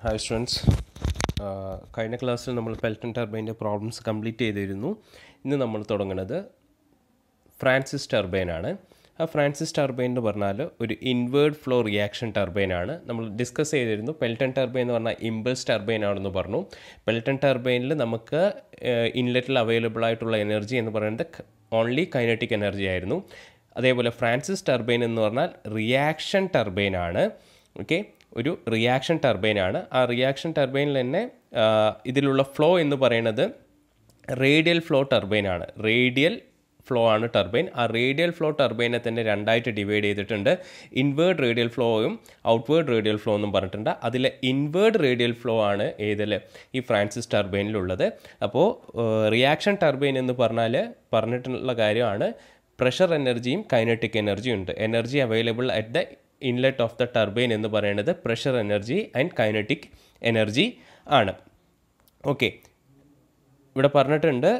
Hi students, കഴിഞ്ഞ ക്ലാസ്സിൽ നമ്മൾ പെൽറ്റൺ ടർബൈൻ്റെ പ്രോബ്ലംസ് കംപ്ലീറ്റ് ചെയ്തിരുന്നു. ഇന്ന് നമ്മൾ തുടങ്ങുന്നത് ഫ്രാൻസിസ് ടർബൈനാണ്. ആ ഫ്രാൻസിസ് ടർബൈൻ എന്ന് പറഞ്ഞാൽ ഒരു ഇൻവേർഡ് ഫ്ലോ റിയാക്ഷൻ ടർബൈനാണ്. നമ്മൾ ഡിസ്കസ് ചെയ്തിരുന്നു. പെൽറ്റൺ ടർബൈൻ എന്ന് പറഞ്ഞാൽ ഇമ്പൾസ് ടർബൈൻ ആണെന്ന് പറഞ്ഞു. പെൽറ്റൺ ടർബൈനിൽ നമുക്ക് ഇൻലെറ്റിൽ അവൈലബിൾ ആയിട്ടുള്ള എനർജി എന്ന് പറയുന്നത് ഓൺലി കൈനറ്റിക് എനർജി ആയിരുന്നു. അതേപോലെ ഫ്രാൻസിസ് ടർബൈൻ എന്ന് പറഞ്ഞാൽ റിയാക്ഷൻ ടർബൈനാണ്. ഓക്കെ, ഒരു റിയാക്ഷൻ ടർബൈനാണ്. ആ റിയാക്ഷൻ ടർബൈനിൽ തന്നെ ഇതിലുള്ള ഫ്ലോ എന്ന് പറയുന്നത് റേഡിയൽ ഫ്ലോ ടർബൈനാണ്. റേഡിയൽ ഫ്ലോ ആണ് ടർബൈൻ. ആ റേഡിയൽ ഫ്ലോ ടർബൈനെ തന്നെ രണ്ടായിട്ട് ഡിവൈഡ് ചെയ്തിട്ടുണ്ട്. ഇൻവേർഡ് റേഡിയൽ ഫ്ലോയും ഔട്ട്വേർഡ് റേഡിയൽ ഫ്ലോ എന്നും പറഞ്ഞിട്ടുണ്ട്. അതിൽ ഇൻവേർഡ് റേഡിയൽ ഫ്ലോ ആണ് ഏതിൽ ഈ ഫ്രാൻസിസ് ടർബൈനിലുള്ളത്. അപ്പോൾ റിയാക്ഷൻ ടർബൈൻ എന്ന് പറഞ്ഞിട്ടുള്ള കാര്യമാണ് പ്രഷർ എനർജിയും കൈനറ്റിക് എനർജിയും ഉണ്ട്. Energy available at the inlet of the turbine എന്ന് പറയുന്നത് pressure energy and kinetic energy ആണ്. ഓക്കെ, ഇവിടെ പറഞ്ഞിട്ടുണ്ട്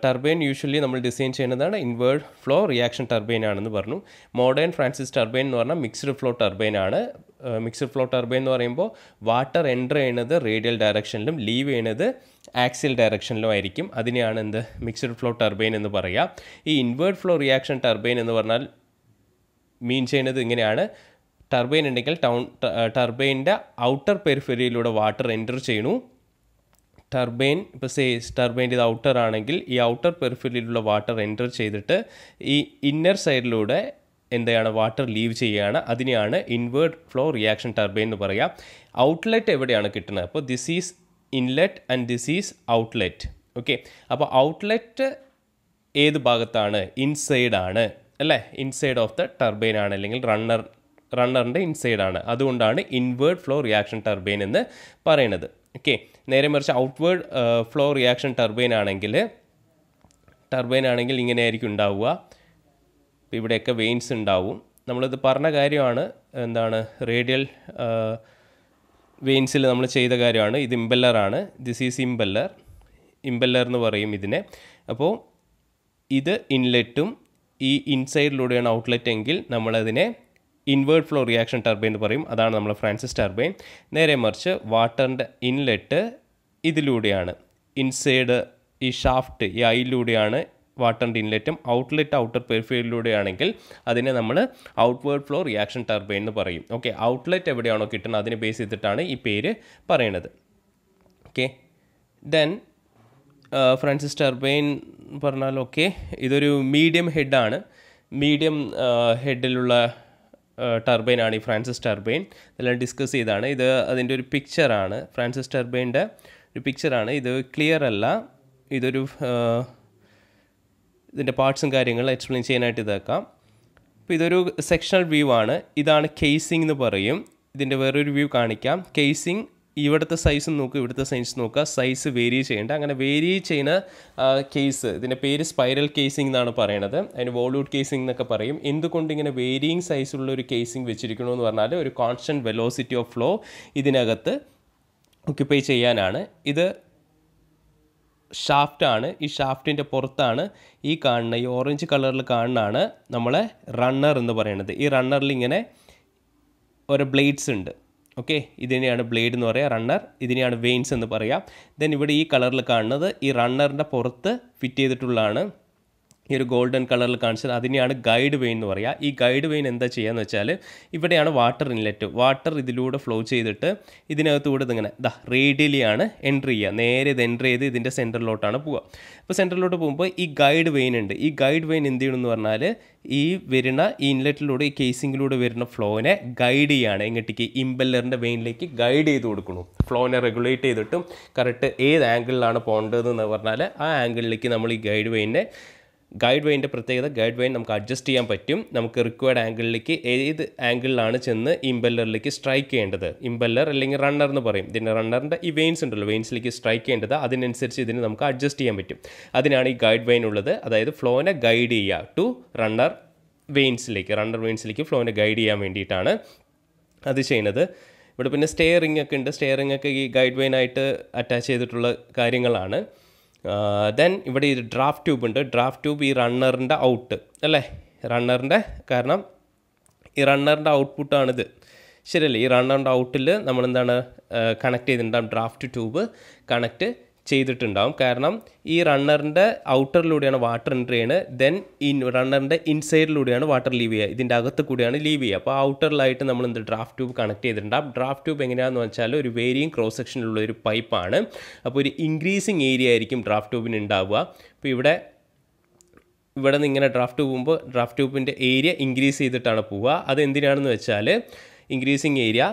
ടർബൈൻ യൂഷ്വലി നമ്മൾ ഡിസൈൻ ചെയ്യുന്നതാണ് ഇൻവേർഡ് ഫ്ലോ റിയാക്ഷൻ ടർബൈൻ ആണെന്ന് പറഞ്ഞു. മോഡേൺ ഫ്രാൻസിസ് ടർബൈൻ എന്ന് പറഞ്ഞാൽ മിക്സ്ഡ് ഫ്ലോ ടർബൈൻ ആണ്. മിക്സ്ഡ് ഫ്ലോ ടർബൈൻ എന്ന് പറയുമ്പോൾ വാട്ടർ എൻ്റർ ചെയ്യുന്നത് റേഡിയൽ ഡയറക്ഷനിലും ലീവ് ചെയ്യുന്നത് ആക്സിയൽ ഡയറക്ഷനിലും ആയിരിക്കും. അതിനെയാണ് മിക്സ്ഡ് ഫ്ലോ ടർബൈൻ എന്ന് പറയുക. ഈ ഇൻവേർഡ് ഫ്ലോ റിയാക്ഷൻ ടർബൈൻ എന്ന് പറഞ്ഞാൽ മീൻ ചെയ്യുന്നത് ഇങ്ങനെയാണ്. ടർബൈൻ ഉണ്ടെങ്കിൽ ടർബൈൻ്റെ ഔട്ടർ പെരിഫറിയിലൂടെ വാട്ടർ എൻ്റർ ചെയ്യണു. ടർബൈൻ ഇപ്പോൾ ടർബൈൻ്റെ ഇത് ഔട്ടർ ആണെങ്കിൽ ഈ ഔട്ടർ പെരിഫറിയിലുള്ള വാട്ടർ എൻ്റർ ചെയ്തിട്ട് ഈ ഇന്നർ സൈഡിലൂടെ എന്താണ് വാട്ടർ ലീവ് ചെയ്യുകയാണ്. അതിനെയാണ് ഇൻവേർഡ് ഫ്ലോ റിയാക്ഷൻ ടർബൈൻ എന്ന് പറയുക. ഔട്ട്ലെറ്റ് എവിടെയാണ് കിട്ടുന്നത്? അപ്പോൾ this is inlet and this is outlet. Okay, അപ്പോൾ ഔട്ട്ലെറ്റ് ഏത് ഭാഗത്താണ്? ഇൻസൈഡാണ് അല്ലേ? ഇൻസൈഡ് ഓഫ് ദ ടർബൈൻ ആണ്, അല്ലെങ്കിൽ റണ്ണറിൻ്റെ ഇൻസൈഡാണ്. അതുകൊണ്ടാണ് ഇൻവേർഡ് ഫ്ലോ റിയാക്ഷൻ ടർബൈൻ എന്ന് പറയുന്നത്. ഓക്കെ, നേരെ മറിച്ച് ഔട്ട്വേർഡ് ഫ്ലോ റിയാക്ഷൻ ടർബൈൻ ആണെങ്കിൽ ഇങ്ങനെയായിരിക്കും ഉണ്ടാവുക. ഇപ്പോൾ ഇവിടെയൊക്കെ വെയിൻസ് ഉണ്ടാവും. നമ്മളിത് പറഞ്ഞ കാര്യമാണ്. എന്താണ് റേഡിയൽ വെയിൻസിൽ നമ്മൾ ചെയ്ത കാര്യമാണ്. ഇത് ഇമ്പല്ലറാണ്. ദിസ് ഈസ് ഇമ്പല്ലർ എന്ന് പറയും ഇതിനെ. അപ്പോൾ ഇത് ഇൻലെറ്റും ഈ ഇൻസൈഡിലൂടെയാണ് ഔട്ട്ലെറ്റ് എങ്കിൽ നമ്മളതിനെ ഇൻവേർഡ് ഫ്ലോ റിയാക്ഷൻ ടർബൈൻ എന്ന് പറയും. അതാണ് നമ്മൾ ഫ്രാൻസിസ് ടർബൈൻ. നേരെ മറിച്ച് വാട്ടറിൻ്റെ ഇൻലെറ്റ് ഇതിലൂടെയാണ്, ഇൻസൈഡ് ഈ ഷാഫ്റ്റ് ഈ ഐയിലൂടെയാണ് വാട്ടറിൻ്റെ ഇൻലെറ്റും. ഔട്ട്ലെറ്റ് ഔട്ടർ പെരിഫറിയിലൂടെയാണെങ്കിൽ അതിനെ നമ്മൾ ഔട്ട്വേർഡ് ഫ്ലോ റിയാക്ഷൻ ടർബൈൻ എന്ന് പറയും. ഓക്കെ, ഔട്ട്ലെറ്റ് എവിടെയാണോ കിട്ടുന്നത് അതിനെ ബേസ് ചെയ്തിട്ടാണ് ഈ പേര് പറയുന്നത്. ഓക്കെ, ദെൻ ഫ്രാൻസിസ് ടർബൈൻ പറഞ്ഞാൽ ഓക്കെ, ഇതൊരു മീഡിയം ഹെഡാണ്. മീഡിയം ഹെഡിലുള്ള ടർബൈനാണ് ഈ ഫ്രാൻസിസ് ടർബൈൻ. ഇതെല്ലാം ഡിസ്കസ് ചെയ്താണ്. ഇത് അതിൻ്റെ ഒരു പിക്ചറാണ്. ഫ്രാൻസിസ് ടർബൈൻ്റെ ഒരു പിക്ചറാണ്. ഇത് ക്ലിയർ അല്ല. ഇതിൻ്റെ പാർട്സും കാര്യങ്ങളും എക്സ്പ്ലെയിൻ ചെയ്യാനായിട്ട് ഇതാക്കാം. അപ്പോൾ ഇതൊരു സെക്ഷണൽ വ്യൂ ആണ്. ഇതാണ് കേസിംഗ് എന്ന് പറയും. ഇതിൻ്റെ വേറൊരു വ്യൂ കാണിക്കാം. കേസിംഗ് ഇവിടുത്തെ സൈസ് നോക്കുക, ഇവിടുത്തെ സൈസ് നോക്കുക. സൈസ് വേരി ചെയ്യേണ്ട. അങ്ങനെ വേരി ചെയ്യുന്ന കേസ്, ഇതിൻ്റെ പേര് സ്പൈറൽ കേസിംഗ് എന്നാണ് പറയണത്. അതിന് വോളൂട്ട് കേസിംഗ് എന്നൊക്കെ പറയും. എന്തുകൊണ്ട് ഇങ്ങനെ വേരിയിങ് സൈസുള്ള ഒരു കേസിംഗ് വെച്ചിരിക്കണമെന്ന് പറഞ്ഞാൽ ഒരു കോൺസ്റ്റൻറ്റ് വെലോസിറ്റി ഓഫ് ഫ്ലോ ഇതിനകത്ത് ഒക്യുപ്പൈ ചെയ്യാനാണ്. ഇത് ഷാഫ്റ്റാണ്. ഈ ഷാഫ്റ്റിൻ്റെ പുറത്താണ് ഈ ഓറഞ്ച് കളറിൽ കാണുന്നതാണ് നമ്മളെ റണ്ണർ എന്ന് പറയുന്നത്. ഈ റണ്ണറിൽ ഇങ്ങനെ ഓരോ ബ്ലേഡ്സ് ഉണ്ട്. ഓക്കെ, ഇതിനെയാണ് ബ്ലേഡ് എന്ന് പറയുക, റണ്ണർ. ഇതിനെയാണ് വെയിൻസ് എന്ന് പറയുക. ദെൻ ഇവിടെ ഈ കളറിൽ കാണുന്നത് ഈ റണ്ണറിൻ്റെ പുറത്ത് ഫിറ്റ് ചെയ്തിട്ടുള്ളതാണ്. ഈ ഒരു ഗോൾഡൻ കളറിൽ കാണിച്ചത് അതിനെയാണ് ഗൈഡ് വെയിൻ എന്ന് പറയുക. ഈ ഗൈഡ് വെയിൻ എന്താ ചെയ്യുകയെന്ന് വെച്ചാൽ ഇവിടെയാണ് വാട്ടർ ഇൻലെറ്റ്. വാട്ടർ ഇതിലൂടെ ഫ്ലോ ചെയ്തിട്ട് ഇതിനകത്തൂടെ ഇതിങ്ങനെ റേഡിയലിയാണ് എൻട്രി ചെയ്യുക. നേരെ ഇത് എൻട്രി ചെയ്ത് ഇതിൻ്റെ സെൻറ്ററിലോട്ടാണ് പോവുക. അപ്പോൾ സെൻറ്ററിലോട്ട് പോകുമ്പോൾ ഈ ഗൈഡ് വെയിൻ ഉണ്ട്. ഈ ഗൈഡ് വെയിൻ എന്ത് ചെയ്യണമെന്ന് പറഞ്ഞാൽ ഈ ഇൻലെറ്റിലൂടെ ഈ കേസിങ്ങിലൂടെ വരുന്ന ഫ്ലോനെ ഗൈഡ് ചെയ്യുകയാണ്. എങ്ങോട്ടേക്ക്? ഇമ്പല്ലറിൻ്റെ വെയിനിലേക്ക് ഗൈഡ് ചെയ്ത് കൊടുക്കണം. ഫ്ലോനെ റെഗുലേറ്റ് ചെയ്തിട്ടും കറക്റ്റ് ഏത് ആംഗിളിലാണ് പോകേണ്ടതെന്ന് പറഞ്ഞാൽ ആ ആംഗിളിലേക്ക് നമ്മൾ ഈ ഗൈഡ് വെയിൻ്റെ പ്രത്യേകത, ഗൈഡ് വെയിൻ നമുക്ക് അഡ്ജസ്റ്റ് ചെയ്യാൻ പറ്റും. നമുക്ക് റിക്വയർഡ് ആംഗിളിലേക്ക് ഏത് ആംഗിളിലാണ് ചെന്ന് ഇമ്പല്ലറിലേക്ക് സ്ട്രൈക്ക് ചെയ്യേണ്ടത്, ഇമ്പല്ലർ അല്ലെങ്കിൽ റണ്ണർ എന്ന് പറയും. ഇതിൻ്റെ റണ്ണറിൻ്റെ ഈ വെയിൻസ് ഉണ്ടല്ലോ, വെയിൻസിലേക്ക് സ്ട്രൈക്ക് ചെയ്യേണ്ടത്, അതിനനുസരിച്ച് ഇതിന് നമുക്ക് അഡ്ജസ്റ്റ് ചെയ്യാൻ പറ്റും. അതിനാണ് ഈ ഗൈഡ് വെയിൻ ഉള്ളത്. അതായത് ഫ്ലോനെ ഗൈഡ് ചെയ്യുക ടു റണ്ണർ വെയിൻസിലേക്ക് ഫ്ലോനെ ഗൈഡ് ചെയ്യാൻ വേണ്ടിയിട്ടാണ് അത് ചെയ്യുന്നത്. ഇവിടെ പിന്നെ സ്റ്റെയറിംഗ് ഒക്കെ ഉണ്ട്. സ്റ്റെയറിംഗ് ഒക്കെ ഈ ഗൈഡ് വെയിനായിട്ട് അറ്റാച്ച് ചെയ്തിട്ടുള്ള കാര്യങ്ങളാണ്. ദെൻ ഇവിടെ ഈ ഡ്രാഫ്റ്റ് ട്യൂബ് ഉണ്ട്. ഡ്രാഫ്റ്റ് ട്യൂബ് ഈ റണ്ണറിൻ്റെ ഔട്ട് അല്ലേ, കാരണം ഈ റണ്ണറിൻ്റെ ഔട്ട്പുട്ടാണിത്. ശരിയല്ലേ? ഈ റൺ ആൻഡ് ഔട്ടിൽ നമ്മളെന്താണ് കണക്ട് ചെയ്തിട്ടുണ്ടാകും, ഡ്രാഫ്റ്റ് ട്യൂബ് കണക്ട് ചെയ്തിട്ടുണ്ടാവും. കാരണം ഈ റണ്ണറിൻ്റെ ഔട്ടറിലൂടെയാണ് വാട്ടർ എൻട്രി ചെയ്യുന്നത്, ദെൻ റണ്ണറിൻ്റെ ഇൻസൈഡിലൂടെയാണ് വാട്ടർ ലീവ് ചെയ്യുക, ഇതിൻ്റെ അകത്ത് കൂടിയാണ് ലീവ് ചെയ്യുക. അപ്പോൾ ഔട്ടറിലായിട്ട് നമ്മൾ ഡ്രാഫ്റ്റ് ട്യൂബ് കണക്ട് ചെയ്തിട്ടുണ്ടാകും. ഡ്രാഫ്റ്റ് ട്യൂബ് എങ്ങനെയാണെന്ന് വെച്ചാൽ ഒരു വേരിയിങ് ക്രോസ് സെക്ഷനിലുള്ള ഒരു പൈപ്പാണ്. അപ്പോൾ ഒരു ഇൻക്രീസിങ് ഏരിയ ആയിരിക്കും ഡ്രാഫ്റ്റ് ട്യൂബിന് ഉണ്ടാവുക. അപ്പോൾ ഇവിടെ നിന്ന് ഇങ്ങനെ ഡ്രാഫ്റ്റ് ട്യൂബ് പോകുമ്പോൾ ഡ്രാഫ്റ്റ് ട്യൂബിൻ്റെ ഏരിയ ഇൻക്രീസ് ചെയ്തിട്ടാണ് പോവുക. അതെന്തിനാണെന്ന് വെച്ചാൽ ഇൻക്രീസിങ് ഏരിയ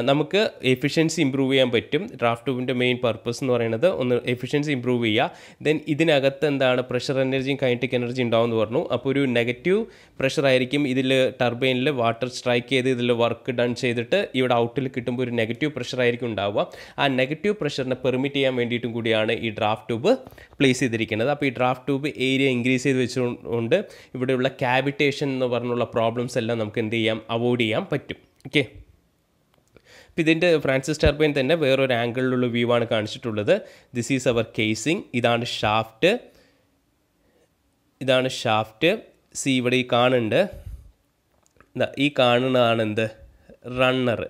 നമുക്ക് എഫിഷ്യൻസി ഇമ്പ്രൂവ് ചെയ്യാൻ പറ്റും. ഡ്രാഫ്റ്റ് ട്യൂബിൻ്റെ മെയിൻ പർപ്പസ് എന്ന് പറയുന്നത് ഒന്ന് എഫിഷ്യൻസി ഇമ്പ്രൂവ് ചെയ്യുക. ദെൻ ഇതിനകത്ത് എന്താണ് പ്രഷർ എനർജിയും കൈനറ്റിക് എനർജി ഉണ്ടാവുമെന്ന് പറഞ്ഞു. അപ്പോൾ ഒരു നെഗറ്റീവ് പ്രഷർ ആയിരിക്കും ഇതിൽ ടർബൈനിൽ വാട്ടർ സ്ട്രൈക്ക് ചെയ്ത് ഇതിൽ വർക്ക് ഡൺ ചെയ്തിട്ട് ഇവിടെ ഔട്ടിൽ കിട്ടുമ്പോൾ ഒരു നെഗറ്റീവ് പ്രഷർ ആയിരിക്കും ഉണ്ടാവുക. ആ നെഗറ്റീവ് പ്രഷറിനെ പെർമിറ്റ് ചെയ്യാൻ വേണ്ടിയിട്ടും കൂടിയാണ് ഈ ഡ്രാഫ്റ്റ് ട്യൂബ് പ്ലേസ് ചെയ്തിരിക്കുന്നത്. അപ്പോൾ ഈ ഡ്രാഫ്റ്റ് ട്യൂബ് ഏരിയ ഇൻക്രീസ് ചെയ്ത് വെച്ചുകൊണ്ട് ഇവിടെയുള്ള ക്യാവിറ്റേഷൻ എന്ന് പറഞ്ഞുള്ള പ്രോബ്ലംസ് എല്ലാം നമുക്ക് എന്ത് ചെയ്യാം, അവോയ്ഡ് ചെയ്യാൻ പറ്റും. ഓക്കെ, അപ്പോൾ ഇതിൻ്റെ ഫ്രാൻസിസ് ടർബൈൻ തന്നെ വേറൊരു ആംഗിളിലുള്ള വ്യൂ ആണ് കാണിച്ചിട്ടുള്ളത്. This is our casing. ഇതാണ് ഷാഫ്റ്റ്. സി ഇവിടെ ഈ കാണുന്നുണ്ട്, ഈ കാണുന്നതാണ് എന്ത്, റണ്ണർ.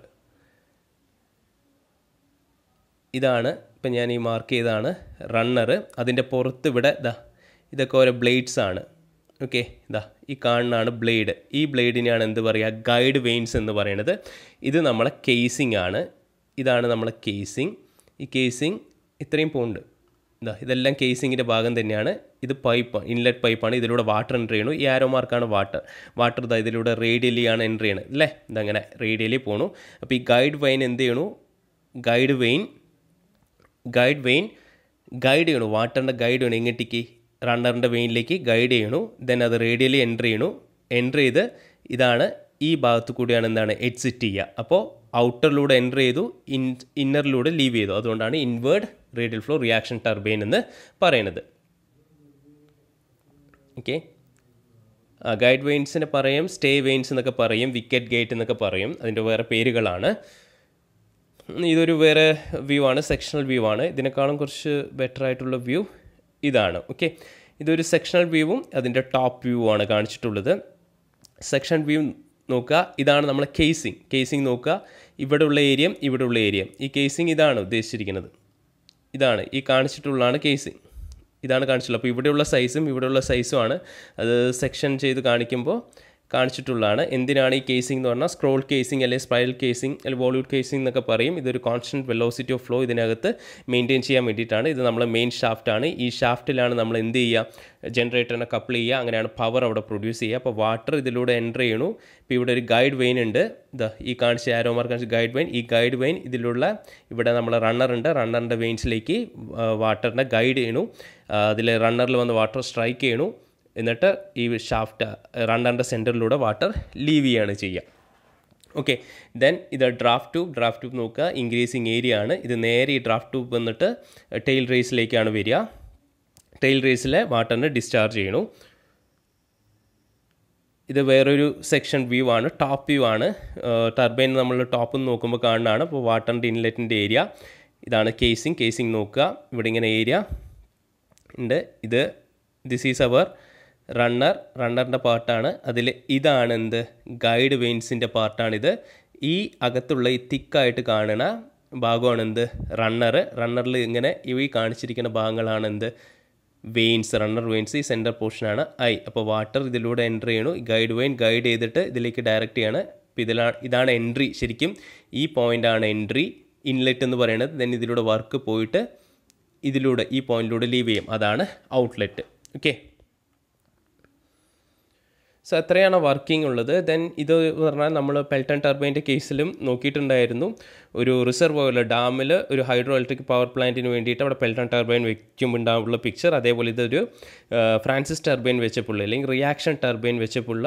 ഇതാണ് ഇപ്പം ഞാൻ ഈ മാർക്ക് ചെയ്താണ് റണ്ണർ. അതിൻ്റെ പുറത്ത് ഇവിടെ ഇതൊക്കെ ഓരോ ബ്ലേഡ്സ് ആണ്. ഓക്കെ, ഈ കാണുന്നതാണ് ബ്ലേഡ്. ഈ ബ്ലേഡിനെയാണ് എന്ത് പറയുക, ഗൈഡ് വെയിൻസ് എന്ന് പറയുന്നത്. ഇത് നമ്മളെ കേസിംഗ് ആണ്. ഇതാണ് നമ്മളെ കേസിംഗ്. ഈ കേസിംഗ് ഇത്രയും പോണ്ട്, ഇതെല്ലാം കേസിങ്ങിൻ്റെ ഭാഗം തന്നെയാണ്. ഇത് പൈപ്പ്, ഇൻലെറ്റ് പൈപ്പാണ്. ഇതിലൂടെ വാട്ടർ എൻട്രി ചെയ്യണു. ഈ ആരോ മാർക്കാണ് വാട്ടർ ഇതിലൂടെ റേഡിയലി ആണ് എൻട്രി ചെയ്യണത് അല്ലേ. ഇതങ്ങനെ റേഡിയലി പോണു. അപ്പോൾ ഈ ഗൈഡ് വെയിൻ എന്ത് ചെയ്യണു, ഗൈഡ് വെയിൻ ഗൈഡ് ചെയ്യണു. വാട്ടറിൻ്റെ ഗൈഡ് ചെയ്യണു എങ്ങോട്ടേക്ക്, റണ്ണറിൻ്റെ വെയിനിലേക്ക് ഗൈഡ് ചെയ്യണു. ദെൻ അത് റേഡിയലി എൻട്രി ചെയ്ത് ഇതാണ് ഈ ഭാഗത്ത് കൂടിയാണ് എന്താണ് എക്സിറ്റ് ചെയ്യുക. അപ്പോൾ ഔട്ടറിലൂടെ എൻട്രി ചെയ്തു, ഇന്നറിലൂടെ ലീവ് ചെയ്തു. അതുകൊണ്ടാണ് inward radial flow reaction turbine എന്ന് പറയുന്നത്. ഓക്കെ, ഗൈഡ് വെയിൻസിനെ പറയും സ്റ്റേ വെയിൻസ് എന്നൊക്കെ പറയും, വിക്കറ്റ് ഗേറ്റ് എന്നൊക്കെ പറയും. അതിൻ്റെ വേറെ പേരുകളാണ്. ഇതൊരു വേറെ വ്യൂ ആണ്, സെക്ഷണൽ വ്യൂ ആണ്. ഇതിനേക്കാളും കുറച്ച് ബെറ്റർ ആയിട്ടുള്ള വ്യൂ ഇതാണ്. ഓക്കെ, ഇതൊരു സെക്ഷണൽ വ്യൂവും അതിൻ്റെ ടോപ്പ് വ്യൂ ആണ് കാണിച്ചിട്ടുള്ളത്. സെക്ഷൻ വ്യൂ നോക്കുക, ഇതാണ് നമ്മളെ കേസിങ് നോക്കുക. ഇവിടെയുള്ള ഏരിയ ഈ കേസിങ് ഇതാണ് ഉദ്ദേശിച്ചിരിക്കുന്നത്. ഇതാണ് ഈ കാണിച്ചിട്ടുള്ളതാണ് കേസിങ്. ഇതാണ് കാണിച്ചിട്ടുള്ളത്. അപ്പോൾ ഇവിടെയുള്ള സൈസുമാണ് അത് സെക്ഷൻ ചെയ്ത് കാണിച്ചിട്ടുള്ളതാണ്. എന്തിനാണ് ഈ കേസിംഗ് എന്ന് പറഞ്ഞാൽ സ്ക്രോൾ കേസിംഗ് അല്ലെങ്കിൽ സ്പൈറൽ കേസിംഗ് അല്ലെങ്കിൽ വോള്യൂട്ട് കേസിംഗ് എന്നൊക്കെ പറയും. ഇതൊരു കോൺസ്റ്റൻറ്റ് വെലോസിറ്റി ഓഫ് ഫ്ലോ ഇതിനകത്ത് മെയിൻറ്റെയിൻ ചെയ്യാൻ വേണ്ടിയിട്ടാണ്. ഇത് നമ്മളെ മെയിൻ ഷാഫ്റ്റാണ്. ഈ ഷാഫ്റ്റിലാണ് നമ്മൾ എന്ത് ചെയ്യുക, ജനറേറ്ററിനെ കപ്പിൾ ചെയ്യുക. അങ്ങനെയാണ് പവർ അവിടെ പ്രൊഡ്യൂസ് ചെയ്യുക. അപ്പോൾ വാട്ടർ ഇതിലൂടെ എൻ്റർ ചെയ്യണു. ഇപ്പോൾ ഇവിടെ ഒരു ഗൈഡ് വെയിൻ ഉണ്ട്. ഈ കാണിച്ച ആരോ മാർക്ക് കാണിച്ച ഗൈഡ് വെയിൻ. ഈ ഗൈഡ് വെയിൻ ഇതിലുള്ള ഇവിടെ നമ്മളെ റണ്ണറിൻ്റെ വെയിൻസിലേക്ക് വാട്ടറിനെ ഗൈഡ് ചെയ്യണു. അതിൽ റണ്ണറിൽ വന്ന് വാട്ടർ സ്ട്രൈക്ക് ചെയ്യണു. എന്നിട്ട് ഈ ഷാഫ്റ്റ് റണ്ണറിൻ്റെ സെൻറ്ററിലൂടെ വാട്ടർ ലീവ് ചെയ്യാണ് ചെയ്യുക. ഓക്കെ, ദെൻ ഇത് ഡ്രാഫ്റ്റ് ട്യൂബ് നോക്കുക, ഇൻക്രീസിങ് ഏരിയ ആണ്. ഇത് നേരെ ഈ ഡ്രാഫ്റ്റ് ട്യൂബ് വന്നിട്ട് ടെയിൽ റേസിലേക്കാണ് വരിക. ടെയിൽ റേസിലെ വാട്ടറിനെ ഡിസ്ചാർജ് ചെയ്യണു. ഇത് വേറൊരു സെക്ഷൻ വ്യൂ ആണ്, ടോപ്പ് വ്യൂ ആണ്. ടർബൈൻ നമ്മൾ ടോപ്പിൽ നിന്ന് നോക്കുമ്പോൾ കാണുന്നതാണ്. അപ്പോൾ വാട്ടറിൻ്റെ ഇൻലെറ്റിൻ്റെ ഏരിയ ഇതാണ്. കേസിങ് നോക്കുക, ഇവിടെ ഇങ്ങനെ ഏരിയ ഉണ്ട്. ദിസ് ഈസ് അവർ റണ്ണറിൻ്റെ പാർട്ടാണ്. അതിൽ ഇതാണ് എന്ത്, ഗൈഡ് വെയിൻസിൻ്റെ പാർട്ടാണിത്. ഈ അകത്തുള്ള ഈ തിക്കായിട്ട് കാണുന്ന ഭാഗമാണ് എന്ത്, റണ്ണറിൽ ഇങ്ങനെ ഈ കാണിച്ചിരിക്കുന്ന ഭാഗങ്ങളാണ് എന്ത്, റണ്ണർ വെയിൻസ്. ഈ സെൻറ്റർ പോർഷനാണ് അപ്പോൾ വാട്ടർ ഇതിലൂടെ എൻട്രി ചെയ്യണു. ഗൈഡ് വെയിൻ ഗൈഡ് ചെയ്തിട്ട് ഇതിലേക്ക് ഡയറക്റ്റ് ചെയ്യാണ്. അപ്പോൾ ഇതാണ് എൻട്രി. ശരിക്കും ഈ പോയിൻ്റാണ് എൻട്രി, ഇൻലെറ്റ് എന്ന് പറയുന്നത്. ദെൻ ഇതിലൂടെ വർക്ക് പോയിട്ട് ഈ പോയിൻറ്റിലൂടെ ലീവ് ചെയ്യും. അതാണ് ഔട്ട്ലെറ്റ്. ഓക്കെ, സോ എത്രയാണ് വർക്കിംഗ് ഉള്ളത്. ദെൻ ഇത് പറഞ്ഞാൽ നമ്മൾ പെൽട്ടൺ ടർബൈൻ്റെ കേസിലും നോക്കിയിട്ടുണ്ടായിരുന്നു. ഒരു റിസർവോയർ ഡാമിൽ ഒരു ഹൈഡ്രോ ഇലക്ട്രിക് പവർ പ്ലാന്റിന് വേണ്ടിയിട്ട് അവിടെ പെൽട്ടൺ ടർബൈൻ വെക്കുമ്പോഴുള്ള പിക്ചർ. അതേപോലെ ഇതൊരു ഫ്രാൻസിസ് ടർബൈൻ വെച്ചപ്പോൾ അല്ലെങ്കിൽ റിയാക്ഷൻ ടർബൈൻ വെച്ചപ്പോൾ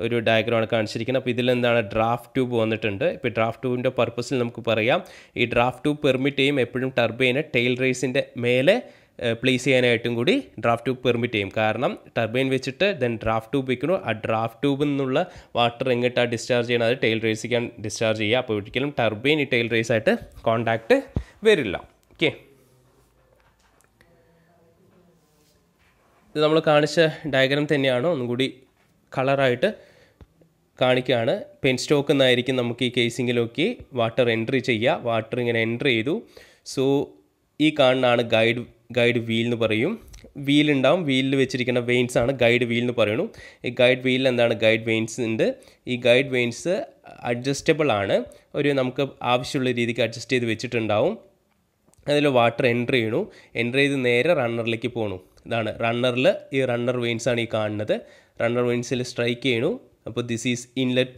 ഒരു ഡയഗ്രമാണ് കാണിച്ചിരിക്കുന്നത്. അപ്പോൾ ഇതിലെന്താണ് ഡ്രാഫ്റ്റ് ട്യൂബ് വന്നിട്ടുണ്ട്. ഇപ്പോൾ ഡ്രാഫ്റ്റ് ട്യൂബിൻ്റെ പർപ്പസിൽ നമുക്ക് പറയാം, ഈ ഡ്രാഫ്റ്റ് ട്യൂബ് പെർമിറ്റ് ചെയ്യും എപ്പോഴും ടർബൈനെ ടെയിൽ റേസിൻ്റെ മേലെ പ്ലേസ് ചെയ്യാനായിട്ടും കൂടി ഡ്രാഫ്റ്റ് ട്യൂബ് പെർമിറ്റ് ചെയ്യും. കാരണം ടർബൈൻ വെച്ചിട്ട് ദെൻ ഡ്രാഫ്റ്റ് ട്യൂബ് വെക്കുന്നു. ആ ഡ്രാഫ്റ്റ് ട്യൂബിൽ നിന്നുള്ള വാട്ടർ എങ്ങോട്ടാണ് ഡിസ്ചാർജ് ചെയ്യുന്നത്, അത് ടെയിൽ റേസിലേക്കാണ് ഡിസ്ചാർജ് ചെയ്യുക. അപ്പോൾ ഒരിക്കലും ടർബൈൻ ഈ ടെയിൽ റേസായിട്ട് കോണ്ടാക്റ്റ് വരില്ല. ഓക്കെ, ഇത് നമ്മൾ കാണിച്ച ഡയഗ്രാം തന്നെയാണ്, ഒന്നും കൂടി കളറായിട്ട് കാണിക്കുകയാണ്. പെൻ സ്റ്റോക്ക് എന്നായിരിക്കും നമുക്ക് ഈ കേസിങ്ങിലൊക്കെ വാട്ടർ എൻട്രി ചെയ്യുക. വാട്ടർ ഇങ്ങനെ എൻട്രി ചെയ്തു. സോ ഈ കാണുന്നതാണ് ഗൈഡ് വീൽ എന്ന് പറയും. വീൽ ഉണ്ടാവും. വീലിൽ വെച്ചിരിക്കുന്ന വെയിൻസ് ആണ് ഗൈഡ് വീൽ എന്ന് പറയുന്നു. ഈ ഗൈഡ് വീലിൽ എന്താണ് ഗൈഡ് വെയിൻസ് ഉണ്ട്. ഈ ഗൈഡ് വെയിൻസ് അഡ്ജസ്റ്റബിൾ ആണ്. നമുക്ക് ആവശ്യമുള്ള രീതിക്ക് അഡ്ജസ്റ്റ് ചെയ്ത് വെച്ചിട്ടുണ്ടാവും. അതിൽ വാട്ടർ എൻട്രി ചെയ്യണു. എൻട്രി ചെയ്ത് നേരെ റണ്ണറിലേക്ക് പോകണു. ഇതാണ് റണ്ണറിൽ. ഈ റണ്ണർ വെയിൻസ് ആണ് ഈ കാണുന്നത്. റണ്ണർ വെയിൻസിൽ സ്ട്രൈക്ക് ചെയ്യണു. അപ്പോൾ ദിസ് ഈസ് ഇൻലെറ്റ്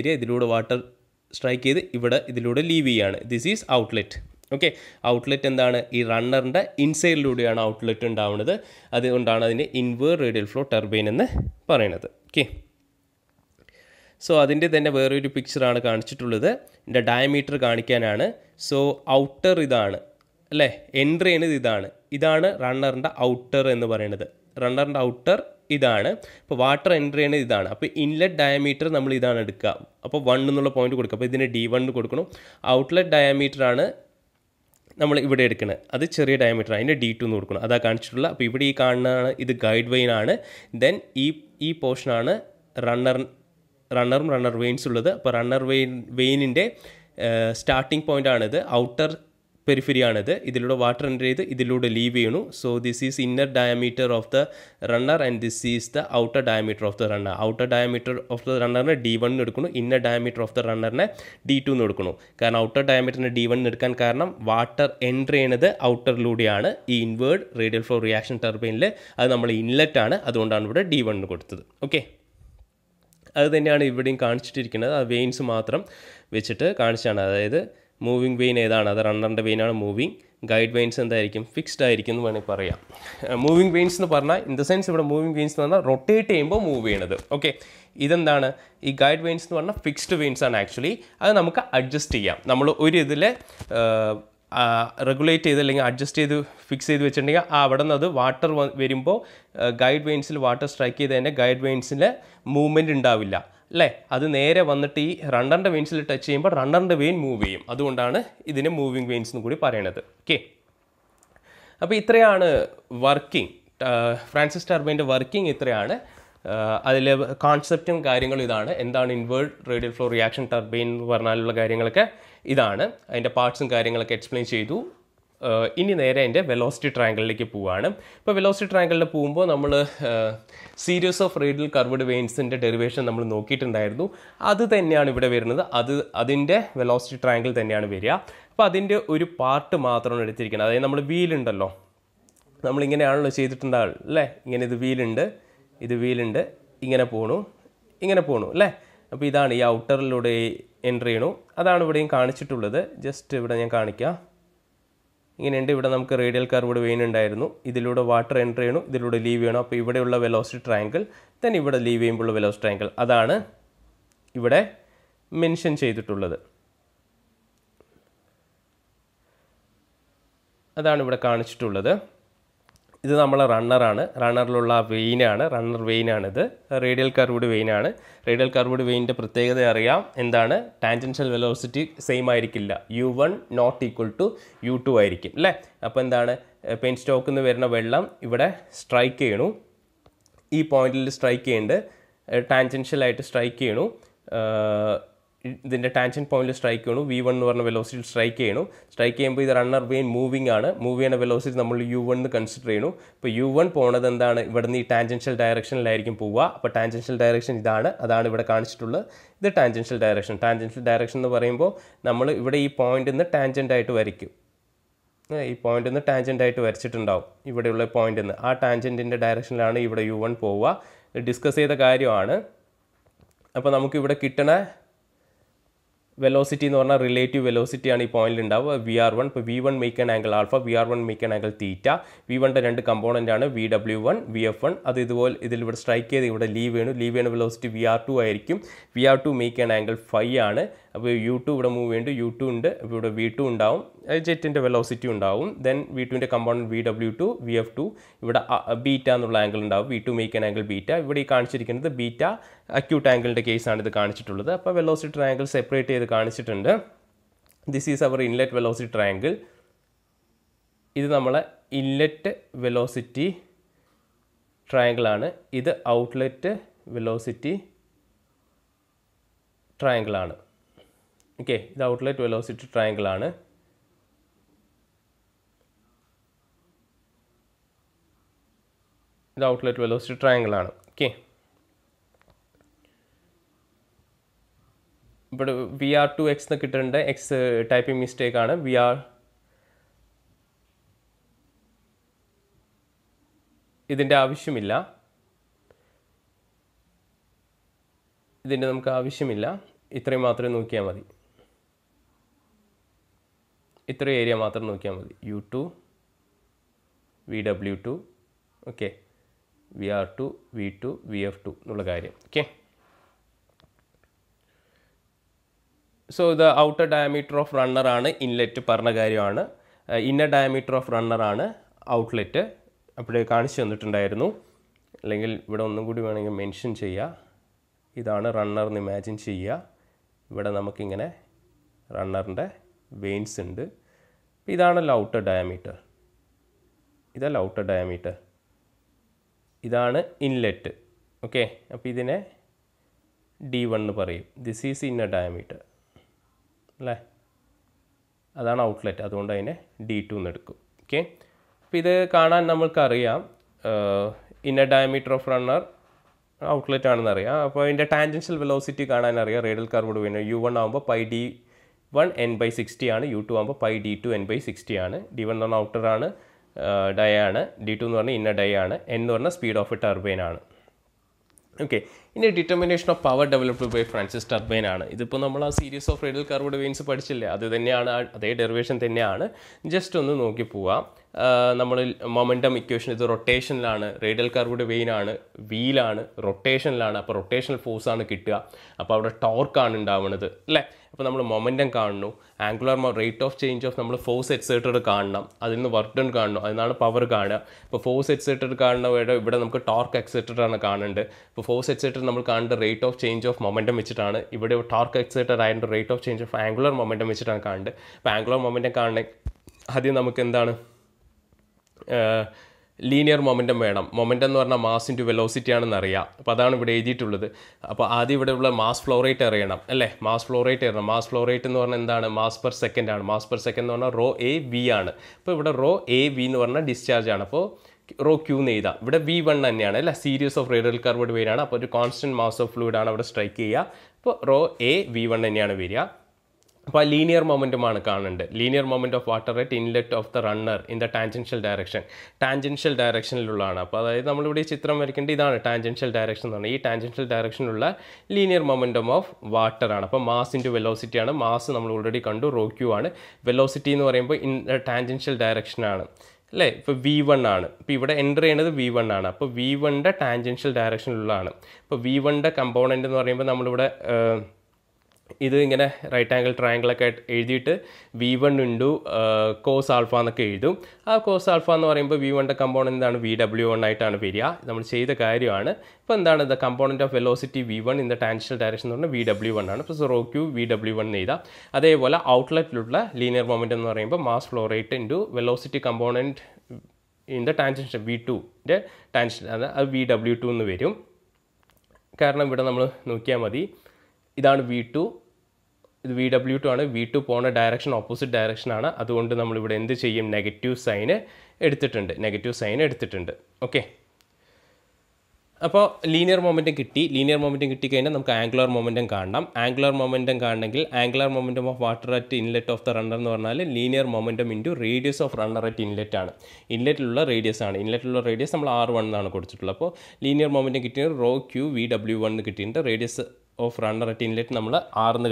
ഏരിയ. ഇതിലൂടെ വാട്ടർ സ്ട്രൈക്ക് ചെയ്ത് ഇതിലൂടെ ലീവ് ചെയ്യാണ്. This is outlet. Okay, outlet എന്താണ്? ഈ റണ്ണറിൻ്റെ ഇൻസൈഡിലൂടെയാണ് ഔട്ട്ലെറ്റ് ഉണ്ടാവുന്നത്. അതുകൊണ്ടാണ് അതിൻ്റെ ഇൻവേർഡ് റേഡിയൽ ഫ്ലോ ടർബൈൻ എന്ന് പറയുന്നത്. ഓക്കെ, സോ അതിൻ്റെ തന്നെ വേറൊരു പിക്ചറാണ് കാണിച്ചിട്ടുള്ളത്. ഇതിൻ്റെ ഡയമീറ്റർ കാണിക്കാനാണ്. സോ ഔട്ടർ ഇതാണ് അല്ലേ, എൻട്രി ചെയ്യുന്നത് ഇതാണ് റണ്ണറിൻ്റെ ഔട്ടർ എന്ന് പറയുന്നത്. റണ്ണറിൻ്റെ ഔട്ടർ ഇതാണ്. അപ്പോൾ വാട്ടർ എൻട്രി ചെയ്യുന്നത് ഇതാണ്. അപ്പോൾ ഇൻലെറ്റ് ഡയമീറ്റർ നമ്മൾ ഇതാണ് എടുക്കുക. അപ്പോൾ 1 എന്നുള്ള പോയിന്റ് കൊടുക്കുക. അപ്പോൾ ഇതിന് D1 കൊടുക്കണം. ഔട്ട്ലെറ്റ് ഡയമീറ്ററാണ് നമ്മൾ ഇവിടെ എടുക്കുന്നത്. അത് ചെറിയ ഡയമീറ്റർ, അതിൻ്റെ D2 എന്ന് കൊടുക്കണം. അതാണ് കാണിച്ചിട്ടുള്ളത്. അപ്പോൾ ഇവിടെ ഈ കാണുന്നതാണ് ഇത് ഗൈഡ് വെയിൻ ആണ്. ദെൻ ഈ പോർഷനാണ് റണ്ണറും റണ്ണർ വെയിൻസ് ഉള്ളത്. അപ്പോൾ റണ്ണർ വെയിനിൻ്റെ സ്റ്റാർട്ടിംഗ് പോയിൻ്റ് ആണിത്. ഔട്ടർ പെരിഫറിയാണിത്. ഇതിലൂടെ വാട്ടർ എൻട്രി ചെയ്ത് ഇതിലൂടെ ലീവ് ചെയ്യണു. So this is inner diameter of the runner and this is the outer diameter of the runner. Outer diameter of the റണ്ണറിനെ D1 എടുക്കുന്നു. ഇന്നർ ഡയമീറ്റർ ഓഫ് ദ റണ്ണറിനെ D2 എടുക്കുന്നു. കാരണം ഔട്ടർ ഡയമീറ്ററിനെ D1 എടുക്കാൻ കാരണം വാട്ടർ എൻട്രി ചെയ്യുന്നത് ഔട്ടറിലൂടെയാണ്. ഈ inward radial flow reaction ടർബൈനിൽ അത് നമ്മൾ ഇൻലെറ്റ് ആണ്. അതുകൊണ്ടാണ് ഇവിടെ D1 കൊടുത്തത്. ഓക്കെ, അത് തന്നെയാണ് ഇവിടെയും കാണിച്ചിട്ടിരിക്കുന്നത്. ആ വെയിൻസ് മാത്രം വെച്ചിട്ട് കാണിച്ചാണ്. അതായത് മൂവിങ് വെയിൻ ഏതാണ്? അത് റണ്ണറിൻ്റെ വെയിനാണ് മൂവിങ്. ഗൈഡ് വെയിൻസ് എന്തായിരിക്കും? ഫിക്സ്ഡ് ആയിരിക്കും എന്ന് വേണമെങ്കിൽ പറയാം. മൂവിങ് വെയിൻസ് എന്ന് പറഞ്ഞാൽ ഇൻ ദ സെൻസ് ഇവിടെ മൂവിങ് വെയിൻസ് എന്ന് പറഞ്ഞാൽ റൊട്ടേറ്റ് ചെയ്യുമ്പോൾ മൂവ് ചെയ്യണത്. ഓക്കെ, ഇതെന്താണ്? ഈ ഗൈഡ് വെയിൻസ് എന്ന് പറഞ്ഞാൽ ഫിക്സ്ഡ് വെയിൻസ് ആണ് ആക്ച്വലി. അത് നമുക്ക് അഡ്ജസ്റ്റ് ചെയ്യാം. നമ്മൾ ഒരു ഇതിൽ റെഗുലേറ്റ് ചെയ്ത് അല്ലെങ്കിൽ അഡ്ജസ്റ്റ് ചെയ്ത് ഫിക്സ് ചെയ്ത് വെച്ചിട്ടുണ്ടെങ്കിൽ അവിടെ നിന്ന് അത് വാട്ടർ വരുമ്പോൾ ഗൈഡ് വെയിൻസിൽ വാട്ടർ സ്ട്രൈക്ക് ചെയ്ത് തന്നെ ഗൈഡ് വെയിൻസിൽ മൂവ്മെൻറ്റ് ഉണ്ടാവില്ല അല്ലേ. അത് നേരെ വന്നിട്ട് ഈ റണ്ണറിൻ്റെ വെയിൻസിൽ ടച്ച് ചെയ്യുമ്പോൾ റണ്ണറിൻ്റെ വെയിൻ മൂവ് ചെയ്യും. അതുകൊണ്ടാണ് ഇതിനെ മൂവിങ് വെയിൻസ് എന്ന് കൂടി പറയണത്. ഓക്കെ, അപ്പോൾ ഇത്രയാണ് വർക്കിംഗ്. ഫ്രാൻസിസ് ടർബൈൻ്റെ വർക്കിംഗ് ഇത്രയാണ്. അതിൽ കോൺസെപ്റ്റും കാര്യങ്ങളും ഇതാണ്. എന്താണ് inward radial flow reaction turbine എന്ന് പറഞ്ഞാലുള്ള കാര്യങ്ങളൊക്കെ ഇതാണ്. അതിൻ്റെ പാർട്സും കാര്യങ്ങളൊക്കെ എക്സ്പ്ലെയിൻ ചെയ്തു. ഇനി നേരെ അതിൻ്റെ വെലോസിറ്റി ട്രയാങ്കിളിലേക്ക് പോവുകയാണ്. ഇപ്പോൾ വെലോസിറ്റി ട്രയാങ്കിളിൽ പോകുമ്പോൾ നമ്മൾ സീരീസ് ഓഫ് റേഡിയൽ കർവ്ഡ് വെയിൻസിൻ്റെ ഡെറിവേഷൻ നമ്മൾ നോക്കിയിട്ടുണ്ടായിരുന്നു. അത് തന്നെയാണ് ഇവിടെ വരുന്നത്. അതിൻ്റെ വെലോസിറ്റി ട്രയാങ്കിൾ തന്നെയാണ് വരിക. അപ്പോൾ അതിൻ്റെ ഒരു പാർട്ട് മാത്രമാണ് എടുത്തിരിക്കുന്നത്. അതായത് നമ്മൾ വീലുണ്ടല്ലോ, നമ്മളിങ്ങനെയാണല്ലോ ചെയ്തിട്ടുണ്ടാവുക അല്ലേ. ഇങ്ങനെ ഇത് വീലുണ്ട് ഇങ്ങനെ പോണു അല്ലേ. അപ്പോൾ ഇതാണ് ഈ ഔട്ടറിലൂടെ എൻട്രി ചെയ്യണു. അതാണ് ഇവിടെയും കാണിച്ചിട്ടുള്ളത്. ജസ്റ്റ് ഇവിടെ ഞാൻ കാണിക്കാം. ഇങ്ങനെയുണ്ട്. ഇവിടെ നമുക്ക് റേഡിയൽ കർവ്ഡ് വെയിൻ ഉണ്ടായിരുന്നു. ഇതിലൂടെ വാട്ടർ എൻട്രി ചെയ്യണം, ഇതിലൂടെ ലീവ് ചെയ്യണം. അപ്പോൾ ഇവിടെയുള്ള വെലോസിറ്റി ട്രയാങ്കിൾ തന്നെ ഇവിടെ ലീവ് ചെയ്യുമ്പോഴുള്ള വെലോസിറ്റി ട്രയാങ്കിൾ അതാണ് ഇവിടെ മെൻഷൻ ചെയ്തിട്ടുള്ളത്. അതാണ് ഇവിടെ കാണിച്ചിട്ടുള്ളത്. ഇത് നമ്മളെ റണ്ണറാണ്. റണ്ണറിലുള്ള വെയിനാണ്. റണ്ണർ വെയിനാണിത്. റേഡിയൽ കർവ്ഡ് വെയിനാണ്. റേഡിയൽ കർവ്ഡ് വെയിനിൻ്റെ പ്രത്യേകത അറിയാം. എന്താണ്? ടാൻജൻഷ്യൽ വെലോസിറ്റി സെയിം ആയിരിക്കില്ല. U1 not equal to U2 ആയിരിക്കും അല്ലേ. അപ്പോൾ എന്താണ്? പെൻ സ്റ്റോക്കിൽ നിന്ന് വരുന്ന വെള്ളം ഇവിടെ സ്ട്രൈക്ക് ചെയ്യണു. ഈ പോയിന്റിൽ സ്ട്രൈക്ക് ചെയ്യുന്നുണ്ട്. ടാൻജൻഷ്യലായിട്ട് സ്ട്രൈക്ക് ചെയ്യണു. ഇതിൻ്റെ ടാൻജൻറ്റ് പോയിന്റിൽ സ്ട്രൈക്ക് ചെയ്യണു. V1 എന്ന് പറഞ്ഞ വെലോസിറ്റി സ്ട്രൈക്ക് ചെയ്യണു. സ്ട്രൈക്ക് ചെയ്യുമ്പോൾ ഇത് റണ്ണർ വെയിൻ മൂവിങ് ആണ്. മൂവ് ചെയ്യുന്ന വെലോസിറ്റി നമ്മൾ U1 എന്ന് കൺസിഡർ ചെയ്യണു. ഇപ്പോൾ U1 പോണത് എന്താണ്? ഇവിടെ നിന്ന് ഈ ടാൻജൻഷ്യൽ ഡയറക്ഷനിലായിരിക്കും പോവുക. അപ്പോൾ ടാൻജൻഷ്യൽ ഡയറക്ഷൻ അതാണ് ഇവിടെ കാണിച്ചിട്ടുള്ളത്. ഇത് ടാൻജൻഷ്യൽ ഡയറക്ഷൻ. ടാൻജൻഷ്യൽ ഡയറക്ഷൻ എന്ന് പറയുമ്പോൾ നമ്മൾ ഇവിടെ ഈ പോയിന്റിൽ നിന്ന് ടാൻജൻ്റായിട്ട് വരയ്ക്കും. ഈ പോയിന്റിൽ നിന്ന് ടാൻജൻ്റായിട്ട് വരച്ചിട്ടുണ്ടാവും. ഇവിടെയുള്ള പോയിന്റിൽ നിന്ന് ആ ടാൻജൻറ്റിൻ്റെ ഡയറക്ഷനിലാണ് ഇവിടെ U1 പോവുക. ഡിസ്കസ് ചെയ്ത കാര്യമാണ്. അപ്പോൾ നമുക്കിവിടെ കിട്ടണ വെലോസിറ്റി എന്ന് പറഞ്ഞാൽ റിലേറ്റീവ് വെലോസിറ്റിയാണ് ഈ പോയിന്റിൽ ഉണ്ടാവുക. VR1. ഇപ്പോൾ V1 make an angle alpha, VR1 make an angle theta. V1ൻ്റെ 2 കമ്പോണൻ്റ് ആണ് VW1, VF1. അത് ഇതുപോലെ ഇതിലിവിടെ സ്ട്രൈക്ക് ചെയ്ത് ഇവിടെ ലീവ് ചെയ്യുന്ന വെലോസിറ്റി VR2 ആയിരിക്കും. VR2 make an angle phi ആണ്. അപ്പോൾ U2 ഇവിടെ മൂവ് ചെയ്യുന്നുണ്ട്. U2 ഉണ്ട്. അപ്പോൾ ഇവിടെ V2 ഉണ്ടാവും. ജെറ്റിൻ്റെ വെലോസിറ്റി ഉണ്ടാവും. ദെൻ V2ൻ്റെ കമ്പോണൻറ്റ് VW2, VF2. ഇവിടെ ബീറ്റ എന്നുള്ള ആംഗിൾ ഉണ്ടാവും. V2 make an angle beta. ഇവിടെ ഈ കാണിച്ചിരിക്കുന്നത് ബീറ്റ അക്യൂട്ട് ആംഗിളിൻ്റെ കേസാണ് ഇത് കാണിച്ചിട്ടുള്ളത്. അപ്പോൾ വെലോസിറ്റി ട്രയാങ്കിൾ സെപ്പറേറ്റ് ചെയ്ത് കാണിച്ചിട്ടുണ്ട്. This is our inlet velocity triangle. ഇത് നമ്മളെ ഇൻലെറ്റ് വെലോസിറ്റി ട്രയാങ്കിളാണ്. ഇത് ഔട്ട്ലെറ്റ് വെലോസിറ്റി ട്രയാങ്കിൾ ആണ്. ഓക്കെ, ഇത് ഔട്ട്ലെറ്റ് വെലോസിറ്റി ട്രയാങ്കിൾ ആണ്. ഇത് ഔട്ട്ലെറ്റ് വെലോസിറ്റി ട്രയാങ്കിൾ ആണ്. ഓക്കെ, ഇവിടെ VR2x എന്ന് കിട്ടുന്നുണ്ട്. എക്സ് ടൈപ്പിംഗ് മിസ്റ്റേക്ക് ആണ്. ഇതിൻ്റെ ആവശ്യമില്ല, ഇതിൻ്റെ നമുക്ക് ആവശ്യമില്ല. ഇത്രയും മാത്രമേ നോക്കിയാൽ മതി, ഇത്രയും ഏരിയ മാത്രം നോക്കിയാൽ മതി. U2 VW2 okay, VR2 V2 VF2 എന്നുള്ള കാര്യം. ഓക്കെ, സോ ഇത് ഔട്ടർ ഡയമീറ്റർ ഓഫ് റണ്ണർ ആണ് ഇൻലെറ്റ് പറഞ്ഞ കാര്യമാണ്. ഇന്നർ ഡയമീറ്റർ ഓഫ് റണ്ണർ ആണ് ഔട്ട്ലെറ്റ്. അപ്പോഴേ കാണിച്ചു തന്നിട്ടുണ്ടായിരുന്നു, അല്ലെങ്കിൽ ഇവിടെ ഒന്നും കൂടി വേണമെങ്കിൽ മെൻഷൻ ചെയ്യുക. ഇതാണ് റണ്ണർ എന്ന് ഇമാജിൻ ചെയ്യുക. ഇവിടെ നമുക്കിങ്ങനെ റണ്ണറിൻ്റെ വെയിൻസ് ഉണ്ട്. ഇതാണല്ലോ ഔട്ടർ ഡയമീറ്റർ, ഇതല്ല ഔട്ടർ ഡയമീറ്റർ, ഇതാണ് ഇൻലെറ്റ്. ഓക്കെ, അപ്പോൾ ഇതിനെ D1 എന്ന് പറയും. ദിസ് ഈസ് ഇന്നർ ഡയമീറ്റർ അല്ലേ, അതാണ് ഔട്ട്ലെറ്റ്. അതുകൊണ്ട് അതിനെ D2 എന്ന് എടുക്കും. ഓക്കെ, അപ്പോൾ ഇത് കാണാൻ നമ്മൾക്കറിയാം inner diameter of runner outlet ആണെന്ന് അറിയാം. അപ്പോൾ അതിൻ്റെ ടാൻജൻഷ്യൽ വെലോസിറ്റി കാണാൻ അറിയാം. റേഡിയൽ കർവ്ഡ് വേണം. U1 ആകുമ്പോൾ πD1 n/60 ആണ്. U2 ആകുമ്പോൾ πD2 n/60 ആണ്. D1 എന്ന് പറഞ്ഞാൽ ഔട്ടർ ആണ്, ഡൈ ആണ്. D2 എന്ന് പറഞ്ഞാൽ ഇന്നർ ഡൈ ആണ്. N എന്ന് പറഞ്ഞാൽ സ്പീഡ് ഓഫ് എ ടർബൈൻ ആണ്. ഓക്കെ, ഇനി determination of power developed by Francis turbine ആണ്. ഇതിപ്പോൾ നമ്മൾ ആ series of radial curved vanes പഠിച്ചില്ലേ, അത് തന്നെയാണ്, അതേ ഡെറിവേഷൻ തന്നെയാണ്. ജസ്റ്റ് ഒന്ന് നോക്കി പോവാം. നമ്മൾ മൊമെൻറ്റം ഇക്വേഷൻ, ഇത് റൊട്ടേഷനിലാണ്, റേഡിയൽ കർവ്ഡ് വെയിൻ ആണ്, വീലാണ്, റൊട്ടേഷനിലാണ്. അപ്പോൾ റൊട്ടേഷണൽ ഫോഴ്സ് ആണ് കിട്ടുക. അപ്പോൾ അവിടെ ടോർക്കാണ് ഉണ്ടാവുന്നത് അല്ലേ. അപ്പോൾ നമ്മൾ മൊമെൻറ്റം കാണുന്നു, angular rate of change of നമ്മൾ ഫോഴ്സ് എക്സേർട്ടഡ് കാണണം, അതിൽ നിന്ന് വർക്ക് ഡൺ കാണണം, അതിനാണ് പവർ കാണുക. ഇപ്പോൾ ഫോഴ്സ് എക്സേർട്ടഡ് കാണുന്ന ഇവിടെ നമുക്ക് ടോർക്ക് എക്സേർട്ടഡ് ആണ് കാണേണ്ടത്. ഇപ്പോൾ ഫോഴ്സ് എക്സേർട്ടഡ് നമ്മൾ കാണേണ്ട rate of change of momentum വെച്ചിട്ടാണ്. ഇവിടെ ടോർക്ക് എക്സേർട്ടഡ് ആയതിൻ്റെ rate of change of angular momentum വെച്ചിട്ടാണ് കാണേണ്ടത്. അപ്പോൾ ആംഗുലർ മൊമെൻറ്റം കാണണമെങ്കിൽ ആദ്യം നമുക്ക് എന്താണ്, ലീനിയർ മൊമെൻറ്റം വേണം. മൊമെൻറ്റം എന്ന് പറഞ്ഞാൽ മാസ് ഇൻറ്റു വെലോസിറ്റി ആണെന്ന് അറിയാം. അപ്പോൾ അതാണ് ഇവിടെ എഴുതിയിട്ടുള്ളത്. അപ്പോൾ ആദ്യം ഇവിടെ ഉള്ള മാസ് ഫ്ലോ റേറ്റ് അറിയണം അല്ലേ. മാസ് ഫ്ലോ റേറ്റ് അറിയണം. മാസ് ഫ്ലോ റേറ്റ് എന്ന് പറഞ്ഞാൽ എന്താണ്, മാസ് പെർ സെക്കൻഡ് ആണ്. മാസ് പെർ സെക്കൻഡ് എന്ന് പറഞ്ഞാൽ ρAV ആണ്. അപ്പോൾ ഇവിടെ ρAV എന്ന് പറഞ്ഞാൽ ഡിസ്ചാർജ് ആണ്. അപ്പോൾ ρQ എന്ന് എഴുതാം. ഇവിടെ V1 തന്നെയാണ് അല്ലേ, series of radial curved vane ആണ്. അപ്പോൾ ഒരു കോൺസ്റ്റൻറ്റ് മാസ് ഓഫ് ഫ്ലൂയിഡ് ആണ് അവിടെ സ്ട്രൈക്ക് ചെയ്യുക. അപ്പോൾ ρAV1 തന്നെയാണ് വരിക. അപ്പോൾ ആ ലീനിയർ മൊമെൻറ്റമാണ് കാണേണ്ടത്. Linear moment of water at inlet of the runner in the tangential direction. Tangential ഡയറക്ഷനിലുള്ളതാണ്. അപ്പോൾ അതായത് നമ്മളിവിടെ ഈ ചിത്രം വരയ്ക്കേണ്ടത് ഇതാണ് ടാൻജൻഷ്യൽ ഡയറക്ഷൻ എന്ന് പറഞ്ഞാൽ. ഈ ടാൻജൻഷ്യൽ ഡയറക്ഷനിലുള്ള ലീനിയർ മൊമെൻറ്റം ഓഫ് വാട്ടർ ആണ്. അപ്പോൾ മാസ് ഇൻറ്റു വെലോസിറ്റി ആണ്. മാസ് നമ്മൾ ഓൾറെഡി കണ്ടു, ρQ ആണ്. വെലോസിറ്റി എന്ന് പറയുമ്പോൾ ഇൻ ടാൻജൻഷ്യൽ ഡയറക്ഷനാണ് അല്ലേ. ഇപ്പോൾ V1 ആണ്. ഇപ്പോൾ ഇവിടെ എൻ്റർ ചെയ്യുന്നത് V1 ആണ്. അപ്പോൾ V1ൻ്റെ ടാൻജൻഷ്യൽ ഡയറക്ഷനിലുള്ളതാണ്. ഇപ്പോൾ V1ൻ്റെ കമ്പോണൻ്റ് എന്ന് പറയുമ്പോൾ നമ്മളിവിടെ ഇത് ഇങ്ങനെ റൈറ്റ് ആംഗിൾ ട്രയാങ്കിളൊക്കെ എഴുതിയിട്ട് V1 ഇൻറ്റു കോസ് ആൽഫ എന്നൊക്കെ എഴുതും. ആ കോസ് ആൽഫ എന്ന് പറയുമ്പോൾ V1ൻ്റെ കമ്പോണൻ്റ് എന്താണ്, VW1 ആയിട്ടാണ് വരിക. നമ്മൾ ചെയ്ത കാര്യമാണ്. ഇപ്പോൾ എന്താണ് the component of velocity V1 in the tangential direction എന്ന് പറഞ്ഞാൽ VW1 ആണ്. ഇപ്പോൾ ρQ VW1 എന്ന് എഴുതാം. അതേപോലെ ഔട്ട്ലെറ്റിലുള്ള ലീനിയർ മൊമെൻറ്റ് എന്ന് പറയുമ്പോൾ mass flow rate into velocity component in the tangential V2ൻ്റെ ടാൻജൻഷ്യൽ അത് VW2 എന്ന് വരും. കാരണം ഇവിടെ നമ്മൾ നോക്കിയാൽ മതി, ഇതാണ് V2, ഇത് VW2 ആണ്. V2 പോകുന്ന ഡയറക്ഷൻ ഓപ്പോസിറ്റ് ഡയറക്ഷനാണ്. അതുകൊണ്ട് നമ്മളിവിടെ എന്ത് ചെയ്യും, നെഗറ്റീവ് സൈന് എടുത്തിട്ടുണ്ട്. ഓക്കെ, അപ്പോൾ ലീനിയർ മൊമെൻറ്റം കിട്ടി. ലീനിയർ മൊമെൻറ്റം കിട്ടിക്കഴിഞ്ഞാൽ നമുക്ക് ആംഗുലർ മൊമെൻറ്റം കാണണം. ആംഗുലർ മൊമെൻറ്റം കാണണമെങ്കിൽ angular momentum of water at inlet of the runner എന്ന് പറഞ്ഞാൽ linear momentum into radius of runner at inlet ആണ്. ഇൻലെറ്റിലുള്ള റേഡിയസ് ആണ്. ഇൻലെറ്റിലുള്ള റേഡിയസ് നമ്മൾ R1 എന്നാണ് കൊടുത്തിട്ടുള്ളത്. അപ്പോൾ ലീനിയർ മൊമെൻറ്റം കിട്ടിയത് ρQ VW1 എന്ന് കിട്ടിയിട്ടുണ്ട്. Radius of runner at inlet നമ്മൾ R1 എന്ന്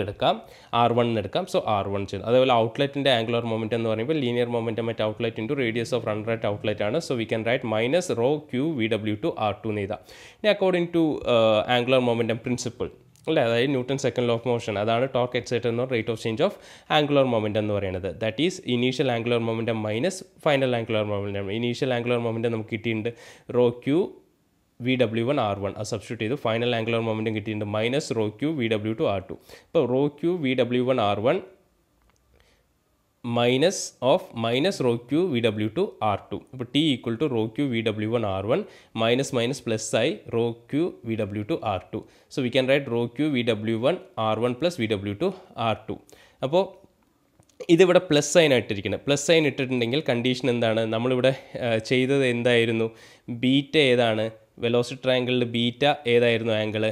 എടുക്കാം. സോ R1 ചെയ്യും. അതേപോലെ ഔട്ട്ലെറ്റിൻ്റെ ആംഗുലർ മൊമെൻറ്റം എന്ന് പറയുമ്പോൾ linear momentum at outlet into radius of runner at outlet ആണ്. So we can write minus ρQ VW2 R2 എന്ന് എഴുതാം. ഇനി according to angular momentum principle അല്ലേ, അതായത് Newton second law of motion, അതാണ് ടോർക്ക് എക്സൈറ്റഡ് എന്ന rate of change of angular momentum എന്ന് പറയുന്നത്. That is initial angular momentum minus final angular momentum. Initial angular momentum നമുക്ക് കിട്ടിയിട്ടുണ്ട് ρQ VW1 R1. അത് substitute ചെയ്തു. ഫൈനൽ ആംഗുലർ മൊമെൻറ്റം കിട്ടിയിട്ടുണ്ട് minus ρQ VW2 R2. ഇപ്പോൾ ρQ VW1 R1 minus rho q VW2 R2. അപ്പോൾ T equal to rho q VW1 R1 minus plus I rho q VW2 R2. So we can write rho q VW1 R1 plus VW2 R2. അപ്പോൾ ഇതിവിടെ plus sign ആയിട്ടിരിക്കുന്നത്. Plus sign ഇട്ടിട്ടുണ്ടെങ്കിൽ condition എന്താണ്? നമ്മളിവിടെ ചെയ്തത് എന്തായിരുന്നു? Beta ഏതാണ്? Velocity ട്രയാങ്കിളിൽ ബീറ്റ ഏതായിരുന്നു ആംഗിള്?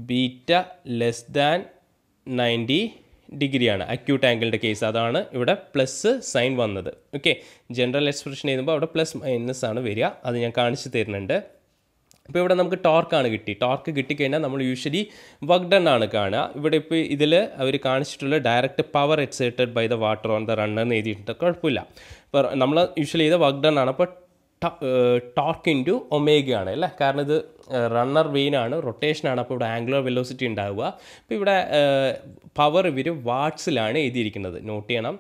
ബീറ്റ ലെസ് ദാൻ 90 ഡിഗ്രിയാണ് അക്യൂട്ട് ആംഗിളിൻ്റെ കേസ്. അതാണ് ഇവിടെ പ്ലസ് സൈൻ വന്നത്. ഓക്കെ, ജനറൽ എക്സ്പ്രഷൻ എഴുതുമ്പോൾ അവിടെ പ്ലസ് മൈനസ് ആണ് വരിക. അത് ഞാൻ കാണിച്ചു തരുന്നുണ്ട്. അപ്പോൾ ഇവിടെ നമുക്ക് ടോർക്കാണ് കിട്ടി. ടോർക്ക് കിട്ടിക്കഴിഞ്ഞാൽ നമ്മൾ യൂഷ്വലി വർക്ക് ഡൺ ആണ് കാണുക. ഇവിടെ ഇപ്പോൾ ഇതിൽ അവർ കാണിച്ചിട്ടുള്ള direct power exerted by the water on the runner എന്ന് എഴുതിയിട്ടുണ്ട്. കുഴപ്പമില്ല. അപ്പോൾ നമ്മൾ യൂഷ്വലി ചെയ്ത വർക്ക് ഡൺ ആണ്. അപ്പോൾ ടോർക്ക് ഇൻറ്റു ഒമേഗയാണ് അല്ലേ? കാരണം ഇത് റണ്ണർ വെയിനാണ്, റൊട്ടേഷനാണ്. അപ്പോൾ ഇവിടെ ആംഗുലർ വെലോസിറ്റി ഉണ്ടാവുക. അപ്പോൾ ഇവിടെ പവർ ഇവർ വാട്ട്സിലാണ് എഴുതിയിരിക്കുന്നത്. നോട്ട് ചെയ്യണം,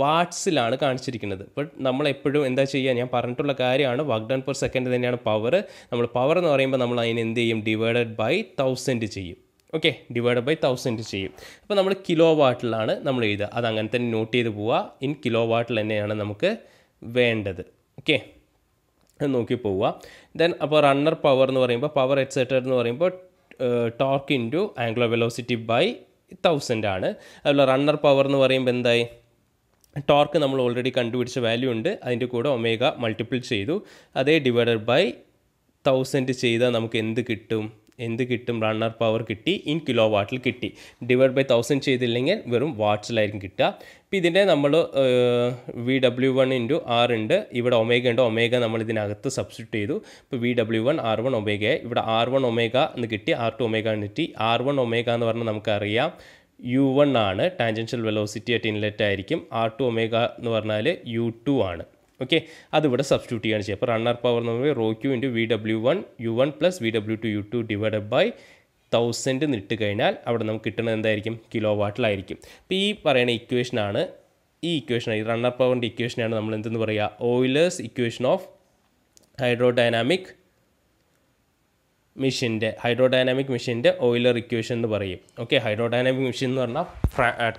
വാട്ട്സിലാണ് കാണിച്ചിരിക്കുന്നത്. ബട്ട് നമ്മളെപ്പോഴും എന്താ ചെയ്യുക? ഞാൻ പറഞ്ഞിട്ടുള്ള കാര്യമാണ്, വർക്ക് ഡൺ പെർ സെക്കൻഡ് തന്നെയാണ് പവർ. നമ്മൾ പവർ എന്ന് പറയുമ്പോൾ നമ്മൾ അതിന് എന്ത് ചെയ്യും? ഡിവൈഡഡ് ബൈ 1000 ചെയ്യും. ഓക്കെ, ഡിവൈഡഡ് ബൈ 1000 ചെയ്യും. അപ്പോൾ നമ്മൾ കിലോ വാട്ടിലാണ് നമ്മൾ എഴുതുക. അത് അങ്ങനെ തന്നെ നോട്ട് ചെയ്ത് പോവുക. ഇൻ കിലോ വാട്ടിൽ തന്നെയാണ് നമുക്ക് വേണ്ടത്. ഓക്കെ, നോക്കി പോവുക. ദെൻ അപ്പോൾ റണ്ണർ പവർ എന്ന് പറയുമ്പോൾ, പവർ എക്സെർട്ടഡ് എന്ന് പറയുമ്പോൾ torque into angular velocity by 1000 ആണ്. അതുപോലെ റണ്ണർ പവർ എന്ന് പറയുമ്പോൾ എന്തായി? ടോർക്ക് നമ്മൾ ഓൾറെഡി കണ്ടുപിടിച്ച വാല്യൂ ഉണ്ട്, അതിൻ്റെ കൂടെ ഒമേഗ മൾട്ടിപ്പിൾ ചെയ്തു. അതേ ഡിവൈഡഡ് ബൈ 1000 ചെയ്താൽ നമുക്ക് എന്ത് കിട്ടും? റണ്ണർ പവർ കിട്ടി. ഇൻ കിലോ വാട്ടിൽ കിട്ടി. ഡിവൈഡ് ബൈ 1000 ചെയ്തില്ലെങ്കിൽ വെറും വാട്ട്സിലായിരിക്കും കിട്ടുക. അപ്പോൾ ഇതിൻ്റെ നമ്മൾ VW1 ഇൻറ്റു R ഉണ്ട്, ഇവിടെ ഒമേഗ ഉണ്ട്. ഒമേഗ നമ്മൾ ഇതിനകത്ത് സബ്സ്റ്റിറ്റ്യൂട്ട് ചെയ്തു. ഇപ്പോൾ VW1 R1 ഒമേഗയായി. ഇവിടെ R1 ഒമേഗ എന്ന് കിട്ടി, R2 ഒമേഗ എന്ന് കിട്ടി. R1 ഒമേഗ എന്ന് പറഞ്ഞാൽ നമുക്കറിയാം U1 ആണ്, ടാൻജൻഷ്യൽ വെലോസിറ്റി അറ്റ് ഇൻലെറ്റ് ആയിരിക്കും. R2 ഒമേഗ എന്ന് പറഞ്ഞാൽ U2 ആണ്. ഓക്കെ, അതിവിടെ സബ്സ്റ്റിറ്റ്യൂട്ട് ചെയ്യുകയാണ് ചെയ്യുക. അപ്പോൾ റണ്ണർ പവർ എന്ന് പറയുമ്പോൾ rho Q into VW1 U1 plus VW2 U2 divided by 1000 ഇട്ട് കഴിഞ്ഞാൽ അവിടെ നമുക്ക് കിട്ടുന്നത് എന്തായിരിക്കും? കിലോ വാട്ടിലായിരിക്കും. അപ്പോൾ ഈ പറയുന്ന ഇക്വേഷനാണ്, ഈ റണ്ണർ പവറിൻ്റെ ഇക്വേഷനാണ് നമ്മൾ എന്തെന്ന് പറയുക? ഓയിലേഴ്സ് ഇക്വേഷൻ ഓഫ് ഹൈഡ്രോഡൈനാമിക് മെഷീൻ്റെ ഓയിലർ ഇക്വേഷൻ എന്ന് പറയും. ഓക്കെ, ഹൈഡ്രോഡൈനാമിക് മെഷീൻ എന്ന് പറഞ്ഞാൽ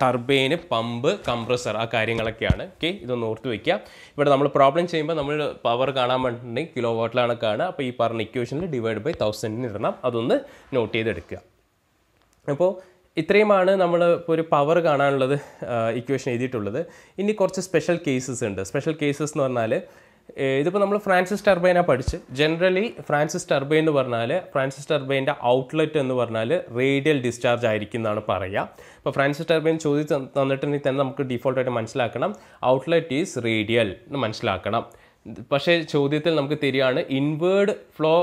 ടർബൈന്, പമ്പ്, കംപ്രസർ, ആ കാര്യങ്ങളൊക്കെയാണ്. ഓക്കെ, ഇതൊന്ന് ഓർത്ത് വയ്ക്കുക. ഇവിടെ നമ്മൾ പ്രോബ്ലം ചെയ്യുമ്പോൾ നമ്മൾ പവർ കാണാൻ വേണ്ടിയിട്ടുണ്ടെങ്കിൽ കിലോ വാട്ടിലാണ് കാണുക. അപ്പോൾ ഈ പറഞ്ഞ ഇക്വേഷനിൽ ഡിവൈഡ് ബൈ 1000 ഇടണം. അതൊന്ന് നോട്ട് ചെയ്തെടുക്കുക. അപ്പോൾ ഇത്രയുമാണ് നമ്മൾ ഇപ്പോൾ ഒരു പവർ കാണാനുള്ളത് ഇക്വേഷൻ എഴുതിയിട്ടുള്ളത്. ഇനി കുറച്ച് സ്പെഷ്യൽ കേസസ് ഉണ്ട്. സ്പെഷ്യൽ കേസസ് എന്ന് പറഞ്ഞാൽ ഇതിപ്പോൾ നമ്മൾ ഫ്രാൻസിസ് ടർബൈനാണ് പഠിച്ച്. ജനറലി ഫ്രാൻസിസ് ടർബൈൻ എന്ന് പറഞ്ഞാൽ, ഫ്രാൻസിസ് ടർബൈൻ്റെ ഔട്ട്ലെറ്റ് എന്ന് പറഞ്ഞാൽ റേഡിയൽ ഡിസ്ചാർജ് ആയിരിക്കും എന്നാണ് പറയുക. അപ്പോൾ ഫ്രാൻസിസ് ടർബൈൻ ചോദിച്ച് തന്നിട്ടുണ്ടെങ്കിൽ തന്നെ നമുക്ക് ഡിഫോൾട്ടായിട്ട് മനസ്സിലാക്കണം ഔട്ട്ലെറ്റ് ഈസ് റേഡിയൽ എന്ന് മനസ്സിലാക്കണം. പക്ഷേ ചോദ്യത്തിൽ നമുക്ക് തരികയാണ് ഇൻവേർഡ് ഫ്ലോ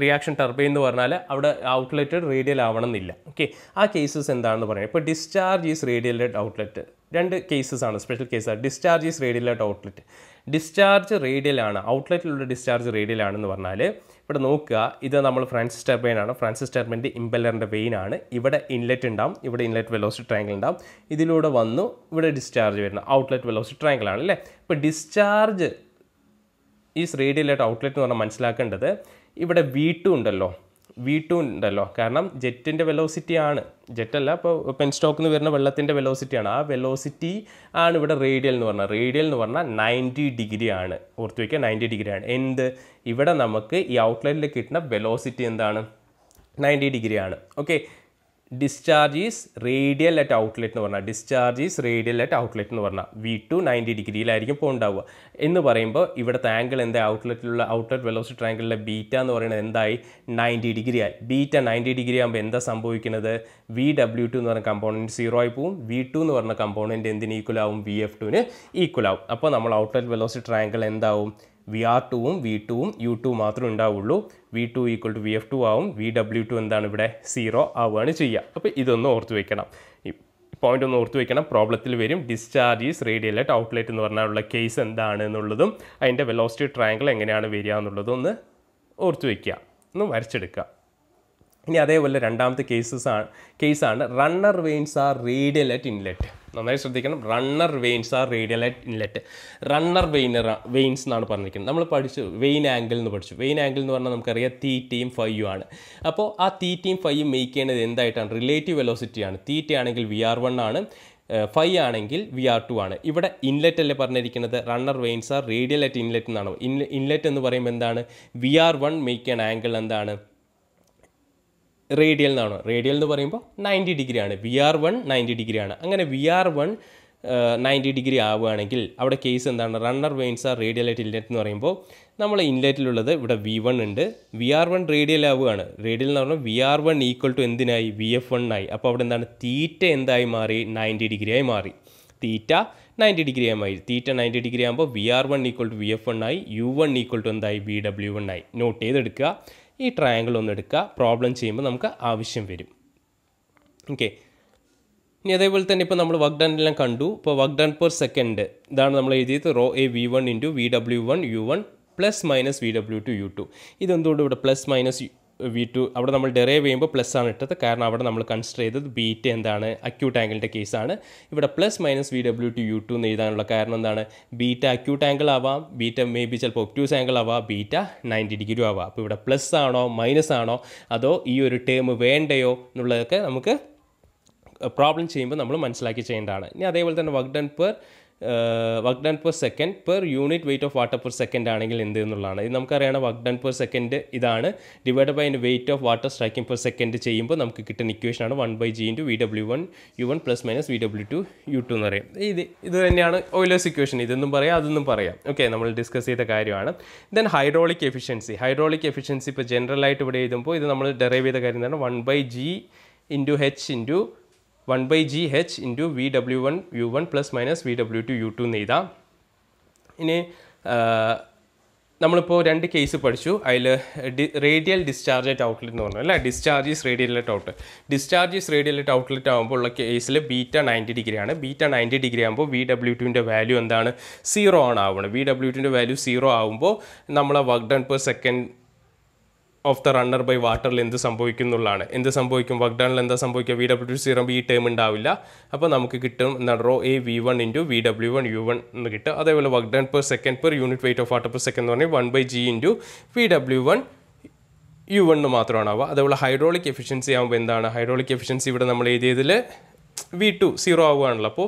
റിയാക്ഷൻ ടർബൈൻ എന്ന് പറഞ്ഞാൽ അവിടെ ഔട്ട്ലെറ്റ് റേഡിയൽ ആവണം എന്നില്ല. ഓക്കെ, ആ കേസസ് എന്താണെന്ന് പറയാം. ഇപ്പോൾ discharge is radial at outlet, രണ്ട് കേസസ് ആണ്, സ്പെഷ്യൽ കേസാണ്. Discharge is radial at outlet, discharge റേഡിയലാണ്, ഔട്ട്ലെറ്റിലുള്ള ഡിസ്ചാർജ് റേഡിയലാണെന്ന് പറഞ്ഞാൽ ഇവിടെ നോക്കുക, ഇത് നമ്മൾ ഫ്രാൻസിസ് ടർബൈൻ ആണ്. ഫ്രാൻസിസ് ടർബൈൻ്റെ ഇമ്പല്ലറിൻ്റെ വെയിൻ ആണ്. ഇവിടെ ഇൻലെറ്റ് ഉണ്ടാവും, ഇവിടെ ഇൻലെറ്റ് വെലോസിറ്റി ട്രയാങ്കിൾ ഉണ്ടാവും. ഇതിലൂടെ വന്നു ഇവിടെ ഡിസ്ചാർജ് വരുന്ന ഔട്ട്ലെറ്റ് വെലോസിറ്റി ട്രയാങ്കിൾ ആണ് അല്ലേ. ഇപ്പോൾ discharge is radial at outlet എന്ന് പറഞ്ഞാൽ മനസ്സിലാക്കേണ്ടത് ഇവിടെ V2 ഉണ്ടല്ലോ. കാരണം ജെറ്റിൻ്റെ വെലോസിറ്റി ആണ്, ജെറ്റല്ല, ഇപ്പോൾ പെൻസ്റ്റോക്കിൽ നിന്ന് വരുന്ന വെള്ളത്തിൻ്റെ വെലോസിറ്റിയാണ്. ആ വെലോസിറ്റി ആണ് ഇവിടെ റേഡിയൽ എന്ന് പറഞ്ഞാൽ. റേഡിയൽ എന്ന് പറഞ്ഞാൽ 90 ഡിഗ്രി ആണ്. ഓർത്ത് വയ്ക്കുക, 90 ഡിഗ്രി ആണ്. എന്ത്? ഇവിടെ നമുക്ക് ഈ ഔട്ട്ലെറ്റിൽ കിട്ടുന്ന വെലോസിറ്റി എന്താണ്? 90 ഡിഗ്രി ആണ്. Okay, discharge is radial at outlet എന്ന് പറഞ്ഞാൽ, V2 90 ഡിഗ്രിയിലായിരിക്കും ഇപ്പോൾ ഉണ്ടാവുക എന്ന് പറയുമ്പോൾ ഇവിടുത്തെ ആംഗിൾ എന്താ? ഔട്ട്ലെറ്റ് വെലോസിറ്റി ട്രയാങ്കിളിലെ ബീറ്റ എന്ന് പറയുന്നത് എന്തായി? 90 ഡിഗ്രി ആയി. ബീറ്റ 90 ഡിഗ്രി ആകുമ്പോൾ എന്താ സംഭവിക്കുന്നത്? VW2 എന്ന് പറഞ്ഞ കമ്പോണൻറ്റ് 0 ആയി പോവും. V2 എന്ന് പറഞ്ഞ കമ്പോണൻറ്റ് എന്തിന് ഈക്വൽ ആവും? VF2ന് ഈക്വൽ ആവും. അപ്പോൾ നമ്മൾ ഔട്ട്ലെറ്റ് വെലോസിറ്റി ട്രയാങ്കിൾ എന്താവും? VR2ഉം V2ഉം U2 മാത്രമേ ഉണ്ടാവുള്ളൂ. V2 ഈക്വൽ ടു VF2 ആവും. VW2 എന്താണ് ഇവിടെ? 0 ആവുകയാണ് ചെയ്യുക. അപ്പോൾ ഇതൊന്ന് ഓർത്ത് വയ്ക്കണം, ഈ പോയിന്റ് ഒന്ന് ഓർത്ത് വയ്ക്കണം. പ്രോബ്ലത്തിൽ വരും discharge is radial at outlet എന്ന് പറഞ്ഞാലുള്ള കേസ് എന്താണ് എന്നുള്ളതും അതിൻ്റെ വെലോസിറ്റി ട്രയാങ്കിൾ എങ്ങനെയാണ് വരിക എന്നുള്ളതും ഒന്ന് ഓർത്ത് വയ്ക്കുക, ഒന്ന് വരച്ചെടുക്കുക. ഇനി അതേപോലെ രണ്ടാമത്തെ കേസാണ് runner veins R radial at inlet. നന്നായി ശ്രദ്ധിക്കണം. Runner veins R radial at inlet. Runner veins എന്നാണ് പറഞ്ഞിരിക്കുന്നത്. നമ്മൾ പഠിച്ചു വെയിൻ ആംഗിൾ എന്ന് പഠിച്ചു. വെയിൻ ആംഗിൾ എന്ന് പറഞ്ഞാൽ നമുക്കറിയാം തീറ്റയും ഫൈയും ആണ്. അപ്പോൾ ആ തീറ്റയും ഫൈയും മേക്ക് ചെയ്യുന്നത് എന്തായിട്ടാണ്? റിലേറ്റീവ് വെലോസിറ്റിയാണ്. തീറ്റ ആണെങ്കിൽ VR1 ആണ്, ഫൈ ആണെങ്കിൽ VR2 ആണ്. ഇവിടെ ഇൻലെറ്റ് അല്ലേ പറഞ്ഞിരിക്കുന്നത്? Runner veins R radial at inlet എന്നാണ്. ഇൻലെറ്റ് എന്ന് പറയുമ്പോൾ എന്താണ്? VR1 മേക്ക് ചെയ്യണ ആംഗിൾ എന്താണ്? റേഡിയൽ എന്നാണ്. റേഡിയൽ എന്ന് പറയുമ്പോൾ 90 ഡിഗ്രി ആണ്. VR1 90 ഡിഗ്രി ആണ്. അങ്ങനെ VR1 90 ഡിഗ്രി ആവുകയാണെങ്കിൽ അവിടെ കേസ് എന്താണ്? Runner veins R radial at inlet എന്ന് പറയുമ്പോൾ നമ്മൾ ഇൻലെറ്റിലുള്ളത് ഇവിടെ V1 ഉണ്ട്. VR1 റേഡിയൽ ആവുകയാണ്. റേഡിയൽ എന്ന് പറഞ്ഞാൽ VR1 ഈക്വൽ ടു എന്തിനായി? VF1 ആയി. അപ്പോൾ അവിടെ എന്താണ്? തീറ്റ എന്തായി മാറി? 90 ഡിഗ്രി ആയി മാറി. തീറ്റ 90 ഡിഗ്രി ആയി മാറി. തീറ്റ 90 ഡിഗ്രി ആകുമ്പോൾ VR1 ഈക്വൽ ടു VF1 ആയി. U1 ഈക്വൽ ടു എന്തായി? VW1 ആയി. നോട്ട് ചെയ്തെടുക്കുക. ഈ ട്രയാങ്കിൾ ഒന്ന് എടുക്കുക. പ്രോബ്ലം ചെയ്യുമ്പോൾ നമുക്ക് ആവശ്യം വരും. ഓക്കെ, ഇനി അതേപോലെ തന്നെ ഇപ്പോൾ നമ്മൾ വർക്ക് ഡൺ എല്ലാം കണ്ടു. ഇപ്പോൾ വർക്ക് ഡൺ പെർ സെക്കൻഡ് ഇതാണ് നമ്മൾ എഴുതിയത്. Rho A V1 into VW1 U1 plus minus VW2 U2. ഇതെന്തുകൊണ്ട് ഇവിടെ പ്ലസ് മൈനസ് V2 അവിടെ നമ്മൾ ഡെറൈവ് ചെയ്യുമ്പോൾ പ്ലസ് ആണ് ഇട്ടത്. കാരണം അവിടെ നമ്മൾ കൺസിഡർ ചെയ്തത് ബീറ്റ എന്താണ്? അക്യൂട്ട് ആംഗിളിൻ്റെ കേസാണ്. ഇവിടെ പ്ലസ് മൈനസ് VW2 U2 എന്ന് എഴുതാനുള്ള കാരണം എന്താണ്? ബീറ്റ അക്യൂട്ട് ആംഗിൾ ആവാം, ബീറ്റ മേ ബി ചിലപ്പോൾ ഒബ്റ്റ്യൂസ് ആംഗിൾ ആവാം, ബീറ്റ 90 ഡിഗ്രി ആവാം. അപ്പോൾ ഇവിടെ പ്ലസ് ആണോ മൈനസ് ആണോ അതോ ഈ ഒരു ടേം വേണ്ടയോ എന്നുള്ളതൊക്കെ നമുക്ക് പ്രോബ്ലം ചെയ്യുമ്പോൾ നമ്മൾ മനസ്സിലാക്കി ചെയ്യേണ്ടതാണ്. ഇനി അതേപോലെ തന്നെ work done per second per unit weight of water per second ആണെങ്കിൽ എന്ത് എന്നുള്ളതാണ്. ഇത് നമുക്കറിയണം. വർക്ക് ഡൺ പെർ സെക്കൻഡ് ഇതാണ് divide by weight of water striking per second ചെയ്യുമ്പോൾ നമുക്ക് കിട്ടുന്ന ഇക്വേഷനാണ് 1/g into VW1 U1 plus minus VW2 U2 എന്ന് പറയും. ഇത് തന്നെയാണ് ഓയിലേഴ്സ് ഇക്വേഷൻ. ഇതൊന്നും പറയാം അതൊന്നും പറയാം. ഓക്കെ, നമ്മൾ ഡിസ്കസ് ചെയ്ത കാര്യമാണ്. ദെൻ ഹൈഡ്രോളിക് എഫിഷ്യൻസി ഇപ്പോൾ ജനറലായിട്ട് ഇവിടെ എഴുതുമ്പോൾ ഇത് നമ്മൾ ഡെറൈവ് ചെയ്ത കാര്യം എന്താണ്? 1/g into H into 1/GH into VW1 U1 plus minus VW2 U2 എന്ന് എഴുതാം. ഇനി നമ്മളിപ്പോൾ രണ്ട് കേസ് പഠിച്ചു. അതിൽ റേഡിയൽ ഡിസ്ചാർജ് അറ്റ് ഔട്ട്ലെറ്റ് എന്ന് പറഞ്ഞു അല്ലേ? ഡിസ്ചാർജ് റേഡിയൽ അറ്റ് ഔട്ട്ലെറ്റ് ആകുമ്പോൾ ഉള്ള കേസിൽ ബീറ്റ 90 ഡിഗ്രി ആണ്. ബീറ്റ 90 ഡിഗ്രി ആകുമ്പോൾ VW2ൻ്റെ വാല്യൂ എന്താണ്? 0 ആണ് ആവുന്നത്. VW2ൻ്റെ വാല്യൂ 0 ആകുമ്പോൾ നമ്മളെ work done per second of the runner by വാട്ടറിൽ എന്ത് സംഭവിക്കുന്നുള്ളതാണ്. എന്ത് സംഭവിക്കും? വർക്ക് ഡണിൽ എന്താ സംഭവിക്കുക? VW2 0 ഈ ടേം ഉണ്ടാവില്ല. അപ്പോൾ നമുക്ക് കിട്ടും എന്താണ്? Raw A V1 into VW1 U1 എന്ന് കിട്ടും. അതേപോലെ work done per second per unit weight of water per second എന്ന് പറഞ്ഞാൽ 1/g ഇൻറ്റു VW1 U1 എന്ന് മാത്രമാണ് ആവുക. അതേപോലെ ഹൈഡ്രോളിക് എഫിഷ്യൻസി ആകുമ്പോൾ എന്താണ്? ഹൈഡ്രോളിക് എഫിഷ്യൻസി ഇവിടെ നമ്മൾ എഴുതിയതിൽ V2 0 ആവുകയാണല്ലോ. അപ്പോൾ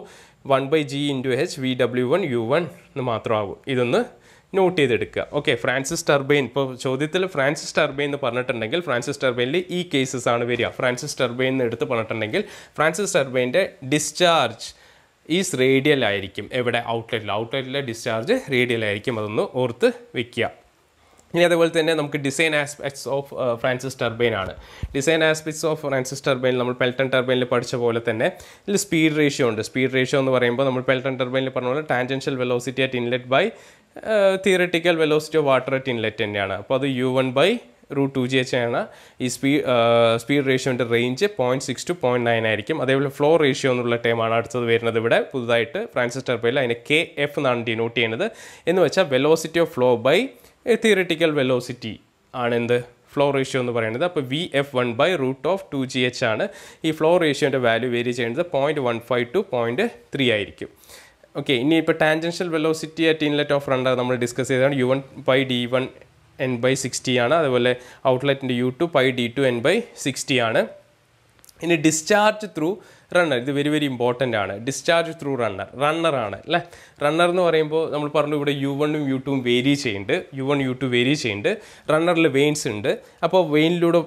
1/g into H VW1 U1 എന്ന് മാത്രമാകും. ഇതൊന്ന് നോട്ട് ചെയ്തെടുക്കുക. Okay, Francis turbine. ഇപ്പോൾ ചോദ്യത്തിൽ ഫ്രാൻസിസ് ടർബൈൻ എന്ന് പറഞ്ഞിട്ടുണ്ടെങ്കിൽ ഫ്രാൻസിസ് ടർബൈനിൽ ഈ കേസസ് ആണ് വരിക. ഫ്രാൻസിസ് ടർബൈൻ എന്ന് എടുത്ത് പറഞ്ഞിട്ടുണ്ടെങ്കിൽ ഫ്രാൻസിസ് ടർബൈൻ്റെ ഡിസ്ചാർജ് ഈസ് റേഡിയൽ ആയിരിക്കും. എവിടെ? ഔട്ട്ലെറ്റിലെ ഡിസ്ചാർജ് റേഡിയൽ ആയിരിക്കും. അതൊന്ന് ഓർത്ത് വെക്കുക. ഇനി അതേപോലെ തന്നെ നമുക്ക് design aspects of Francis turbine ആണ്. Design aspects of Francis turbine നമ്മൾ പെൽട്ടൺ ടർബൈനിൽ പഠിച്ച പോലെ തന്നെ ഇതിൽ സ്പീഡ് റേഷ്യോ ഉണ്ട്. സ്പീഡ് റേഷ്യോ എന്ന് പറയുമ്പോൾ നമ്മൾ പെൽട്ടൺ ടർബൈനിൽ പറഞ്ഞ പോലെ tangential velocity at inlet by theoretical velocity of water at inlet തന്നെയാണ്. അപ്പോൾ അത് U1/√2gh ആണ്. ഈ സ്പീഡ് റേഷ്യോൻ്റെ റേഞ്ച് 0.6 to 0.9 ആയിരിക്കും. അതേപോലെ ഫ്ലോ റേഷ്യോ എന്നുള്ള ടേമാണ് അടുത്തത് വരുന്നത്. ഇവിടെ പുതുതായിട്ട് ഫ്രാൻസിസ് ടർബൈനിൽ അതിനെ KF എന്നാണ് ഡിനോട്ട് ചെയ്യുന്നത്. എന്ന് വെച്ചാൽ velocity of flow by theoretical velocity ആണ് എന്ത്? ഫ്ലോ റേഷ്യോ എന്ന് പറയുന്നത്. അപ്പോൾ VF1/√2gh ആണ്. ഈ ഫ്ലോ റേഷ്യോൻ്റെ വാല്യൂ വേരി ചെയ്യുന്നത് 0.15 to 0.3 ആയിരിക്കും. ഓക്കെ, ഇനി ഇപ്പോൾ tangential velocity at inlet of runner നമ്മൾ ഡിസ്കസ് ചെയ്തതാണ്. U1/d1 n/60 ആണ്. അതുപോലെ ഔട്ട്ലെറ്റിൻ്റെ U2/d2 n/60 ആണ്. ഇനി ഡിസ്ചാർജ് ത്രൂ റണ്ണർ, ഇത് വെരി വെരി ഇമ്പോർട്ടൻ്റ് ആണ്. ഡിസ്ചാർജ് ത്രൂ റണ്ണറാണ് അല്ലേ? റണ്ണർ എന്ന് പറയുമ്പോൾ നമ്മൾ പറഞ്ഞു ഇവിടെ U1ഉം U2ഉം വേരി ചെയ്യുന്നുണ്ട്. U1 U2 വേരി ചെയ്യുന്നുണ്ട്. റണ്ണറിൽ വെയിൻസ് ഉണ്ട്. അപ്പോൾ വെയിനിലൂടെ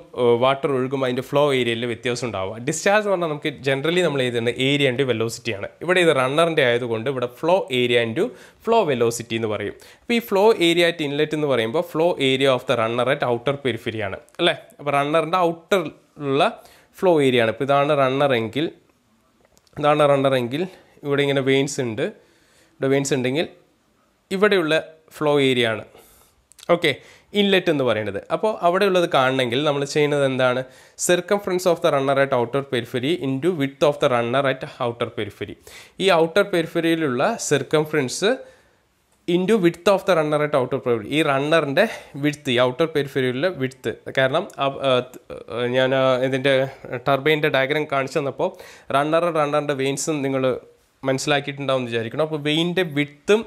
വാട്ടർ ഒഴുകുമ്പോൾ അതിൻ്റെ ഫ്ലോ ഏരിയയിൽ വ്യത്യാസം ഉണ്ടാവുക. ഡിസ്ചാർജ് എന്ന് പറഞ്ഞാൽ നമുക്ക് ജനറലി നമ്മൾ എഴുതുന്നത് ഏരിയ ഇൻറ്റു വെലോസിറ്റിയാണ്. ഇവിടെ ഇത് റണ്ണറിൻ്റെ ആയതുകൊണ്ട് ഇവിടെ flow area into flow velocity എന്ന് പറയും. അപ്പോൾ ഈ ഫ്ലോ ഏരിയ അറ്റ് ഇൻലെറ്റ് എന്ന് പറയുമ്പോൾ flow area of the runner at outer പെരിഫെരിയാണ് അല്ലേ? അപ്പോൾ റണ്ണറിൻ്റെ ഔട്ടറിലുള്ള ഫ്ലോ ഏരിയ ആണ്. ഇപ്പോൾ ഇതാണ് റണ്ണറെങ്കിൽ ഇവിടെ ഇങ്ങനെ വെയിൻസ് ഉണ്ട്. ഇവിടെ വെയിൻസ് ഉണ്ടെങ്കിൽ ഇവിടെയുള്ള ഫ്ലോ ഏരിയ ആണ് ഓക്കെ ഇൻലെറ്റ് എന്ന് പറയുന്നത്. അപ്പോൾ അവിടെയുള്ളത് കാണണമെങ്കിൽ നമ്മൾ ചെയ്യുന്നത് എന്താണ്? Circumference of the runner at outer periphery into width of the runner at outer periphery. ഈ ഔട്ടർ പെരിഫെരിയിലുള്ള circumference into width of the runner at outer periphery. ഈ റണ്ണറിൻ്റെ വിഡ്ത്ത്, ഈ ഔട്ടർ പെരിഫെരിയിലുള്ള വിഡ്ത്ത്. കാരണം ഞാൻ ഇതിൻ്റെ ടർബൈൻ്റെ ഡയഗ്രാം കാണിച്ചു തന്നപ്പോൾ റണ്ണറിൻ്റെ വെയിൻസും നിങ്ങൾ മനസ്സിലാക്കിയിട്ടുണ്ടാവും എന്ന് വിചാരിക്കണം. അപ്പോൾ വെയിൻ്റെ വിഡ്ത്തും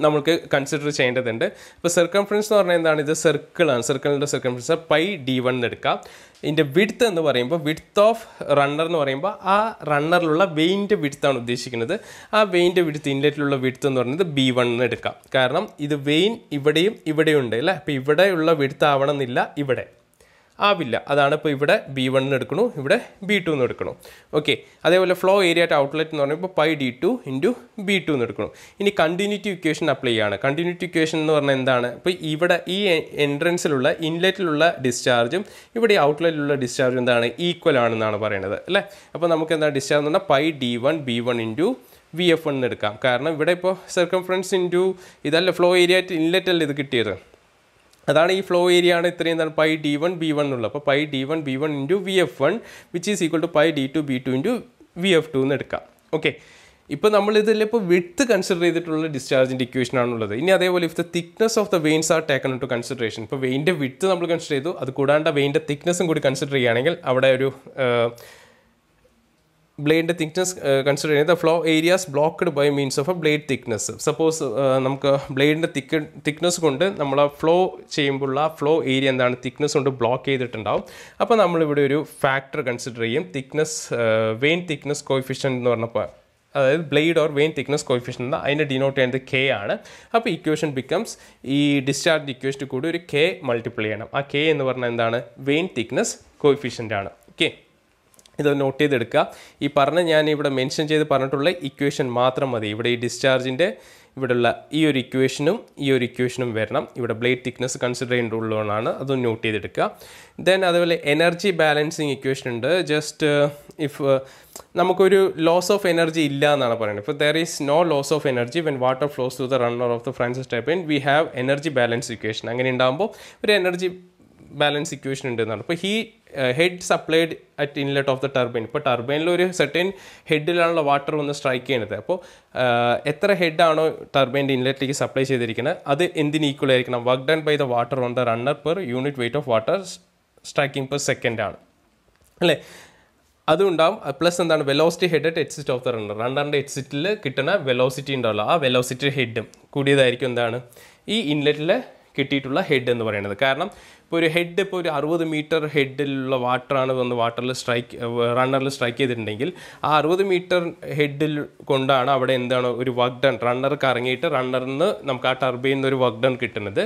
നമുക്ക് കൺസിഡർ ചെയ്യേണ്ടതുണ്ട്. ഇപ്പോൾ സർക്കംഫറൻസ് എന്ന് പറഞ്ഞാൽ എന്താണ്? ഇത് സർക്കിളാണ്. സർക്കിളിൻ്റെ സർക്കംഫറൻസ് പൈ d1 എന്ന് എടുക്കാം. ഇതിൻ്റെ വിഡ്ത്ത് എന്ന് പറയുമ്പോൾ വിഡ്ത്ത് ഓഫ് റണ്ണർ എന്ന് പറയുമ്പോൾ ആ റണ്ണറിലുള്ള വെയിൻ്റെ വിഡ്ത്താണ് ഉദ്ദേശിക്കുന്നത്. ആ വെയിൻ്റെ വിഡ്ത്ത്, ഇൻലെറ്റിലുള്ള വിഡ്ത്ത് എന്ന് പറയുന്നത് b1 എന്ന് എടുക്കാം. കാരണം ഇത് വെയിൻ ഇവിടെയും ഇവിടെയും ഉണ്ട് അല്ലേ. അപ്പോൾ ഇവിടെയുള്ള വിഡ്ത്ത് ആവണം എന്നില്ല, ഇവിടെ ആവില്ല. അതാണ് ഇപ്പോൾ ഇവിടെ b1 എന്ന് എടുക്കണു, ഇവിടെ b2 എന്ന് എടുക്കണം. ഓക്കെ. അതേപോലെ ഫ്ലോ ഏരിയ അറ്റ് ഔട്ട്ലെറ്റ് എന്ന് പറയുമ്പോൾ പൈ d2 ഇൻറ്റു b2 എന്ന് എടുക്കണം. ഇനി കണ്ടിന്യൂറ്റി ഇക്വേഷൻ അപ്ലൈ ചെയ്യുകയാണ്. കണ്ടിന്യൂറ്റി ഇക്വേഷൻ എന്ന് പറഞ്ഞാൽ എന്താണ്? ഇപ്പോൾ ഇവിടെ ഈ എൻട്രൻസിലുള്ള ഇൻലെറ്റിലുള്ള ഡിസ്ചാർജും ഇവിടെ ഔട്ട്ലെറ്റിലുള്ള ഡിസ്ചാർജും എന്താണ്? ഈക്വൽ ആണെന്നാണ് പറയുന്നത് അല്ലേ. അപ്പോൾ നമുക്ക് എന്താണ് ഡിസ്ചാർജ് എന്ന് പറഞ്ഞാൽ pi d1 b1 into vf1 എന്ന് എടുക്കാം. കാരണം ഇവിടെ ഇപ്പോൾ സർക്കംഫറൻസ് ഇൻറ്റു ഇതല്ല ഫ്ലോ ഏരിയ അറ്റ് ഇൻലെറ്റ് അല്ലേ ഇത് കിട്ടിയത്. അതാണ് ഈ ഫ്ലോ ഏരിയ ആണ് ഇത്രയും എന്താണ് പൈ d1 b1 എന്നുള്ളത്. അപ്പോൾ pi d1 b1 into vf1 which is equal to pi d2 b2 into vf2 എന്ന് എടുക്കാം. ഓക്കെ. ഇപ്പോൾ നമ്മൾ ഇതിലിപ്പോൾ വിഡ്ത്ത് കൺസിഡർ ചെയ്തിട്ടുള്ള ഡിസ്ചാർജിൻ്റെ ഇക്വേഷൻ ആണുള്ളത്. ഇനി അതേപോലെ if the thickness of the vanes are taken into consideration. ഇപ്പോൾ വെയിൻ്റെ വിഡ്ത്ത് നമ്മൾ കൺസിഡർ ചെയ്തു, അത് കൂടാണ്ട് വെയിൻ്റെ തിക്നെസ്സും കൂടി കൺസിഡർ ചെയ്യുകയാണെങ്കിൽ അവിടെ ഒരു ബ്ലേഡിൻ്റെ തിക്നെസ് കൺസിഡർ ചെയ്യുന്നത് flow areas blocked by means of a blade thickness. Suppose നമുക്ക് ബ്ലേഡിൻ്റെ തിക്നെസ് കൊണ്ട് നമ്മൾ ഫ്ലോ ചെയ്യുമ്പോഴുള്ള ആ ഫ്ലോ ഏരിയ എന്താണ്? തിക്നെസ് കൊണ്ട് ബ്ലോക്ക് ചെയ്തിട്ടുണ്ടാവും. അപ്പോൾ നമ്മളിവിടെ ഒരു ഫാക്ടർ കൺസിഡർ ചെയ്യും, തിക്നെസ് വെയിൻ തിക്നെസ് കോഎഫിഷ്യൻറ്റ് എന്ന് പറഞ്ഞപ്പോൾ, അതായത് blade or vane thickness coefficient അതിൻ്റെ ഡിനോട്ട് ചെയ്യുന്നത് k ആണ്. അപ്പോൾ ഇക്വേഷൻ ബിക്കംസ് ഈ ഡിസ്ചാർജ് ഇക്വേഷന് കൂടി ഒരു k മൾട്ടിപ്ലൈ ചെയ്യണം. ആ k എന്ന് പറഞ്ഞാൽ എന്താണ്? വെയിൻ തിക്നെസ് കോഎഫിഷ്യൻ്റ് ആണ്. ഓക്കെ. ഇത് നോട്ട് ചെയ്തെടുക്കുക. ഈ ഞാൻ ഇവിടെ മെൻഷൻ ചെയ്ത് പറഞ്ഞിട്ടുള്ള ഇക്വേഷൻ മാത്രം മതി. ഇവിടെ ഈ ഡിസ്ചാർജിൻ്റെ ഇവിടെയുള്ള ഈ ഒരു ഇക്വേഷനും വരണം. ഇവിടെ ബ്ലേഡ് തിക്നെസ് കൺസിഡർ ചെയ്യേണ്ടതുള്ളതാണ്, അതൊന്ന് നോട്ട് ചെയ്തെടുക്കുക. ദെൻ അതുപോലെ എനർജി ബാലൻസിങ് ഇക്വേഷൻ ഉണ്ട്. ജസ്റ്റ് ഇഫ് നമുക്കൊരു ലോസ് ഓഫ് എനർജി ഇല്ല എന്നാണ് പറയുന്നത്. ഇപ്പോൾ there is no loss of energy when water flows to the runner of the Francis turbine we have energy balance equation. അങ്ങനെ ഉണ്ടാകുമ്പോൾ ഒരു എനർജി ബാലൻസ് ഇക്വേഷൻ ഉണ്ട് എന്നാണ്. ഇപ്പോൾ head supplied at inlet of the turbine. ഇപ്പോൾ ടർബൈനിൽ ഒരു certain ഹെഡിലാണല്ലോ വാട്ടർ വന്ന് സ്ട്രൈക്ക് ചെയ്യുന്നത്. അപ്പോൾ എത്ര ഹെഡാണോ ടർബൈൻ്റെ ഇൻലെറ്റിലേക്ക് സപ്ലൈ ചെയ്തിരിക്കുന്നത് അത് എന്തിന് ഈക്വൽ ആയിരിക്കണം? Work done by the water on the runner per unit weight of water striking per second ആണ് അല്ലേ. അതുണ്ടാവും. പ്ലസ് എന്താണ്? Velocity head at exit of the റണ്ണറിൻ്റെ എക്സിറ്റിൽ കിട്ടുന്ന വെലോസിറ്റി ഉണ്ടാവുമല്ലോ, ആ വെലോസിറ്റി ഹെഡും കൂടിയതായിരിക്കും എന്താണ്? ഈ ഇൻലെറ്റിൽ കിട്ടിയിട്ടുള്ള ഹെഡ് എന്ന് പറയുന്നത്. കാരണം ഇപ്പോൾ ഒരു ഹെഡ് ഇപ്പോൾ ഒരു 60 മീറ്റർ ഹെഡിലുള്ള വാട്ടറാണ് വന്ന് റണ്ണറിൽ സ്ട്രൈക്ക് ചെയ്തിട്ടുണ്ടെങ്കിൽ ആ 60 മീറ്റർ ഹെഡിൽ കൊണ്ടാണ് അവിടെ എന്താണ് ഒരു വർക്ക് ഡൺ റണ്ണർ കറങ്ങിയിട്ട് റണ്ണറിന് നമുക്ക് ആ ടർബൈനിൽ നിന്ന് ഒരു വർക്ക് ഡൺ കിട്ടുന്നത്.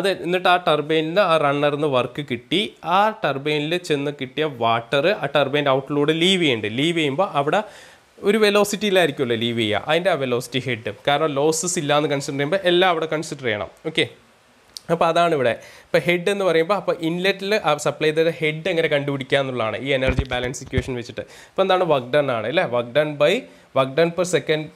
അത് എന്നിട്ട് ആ ടർബൈനിൽ ആ റണ്ണറിന് വർക്ക് കിട്ടി, ആ ടർബൈനിൽ ചെന്ന് കിട്ടിയ വാട്ടർ ആ ടർബൈൻ്റെ ഔട്ടിലൂടെ ലീവ് ചെയ്യുമ്പോൾ അവിടെ ഒരു വെലോസിറ്റിയിലായിരിക്കുമല്ലോ ലീവ് ചെയ്യുക. അതിൻ്റെ ആ വെലോസിറ്റി ഹെഡ്. കാരണം ലോസസ് ഇല്ലയെന്ന് കൺസിഡർ ചെയ്യുമ്പോൾ എല്ലാം അവിടെ കൺസിഡർ ചെയ്യണം. ഓക്കെ. അപ്പോൾ അതാണ് ഇവിടെ. ഇപ്പോൾ ഹെഡ് എന്ന് പറയുമ്പോൾ അപ്പോൾ ഇൻലെറ്റിൽ സപ്ലൈ ചെയ്ത ഹെഡ് എങ്ങനെ കണ്ടുപിടിക്കുക എന്നുള്ളതാണ് ഈ എനർജി ബാലൻസ് ഇക്വേഷൻ വെച്ചിട്ട്. അപ്പോൾ എന്താണ്? വർക്ക് ഡൺ ആണ് അല്ലേ. Work done per second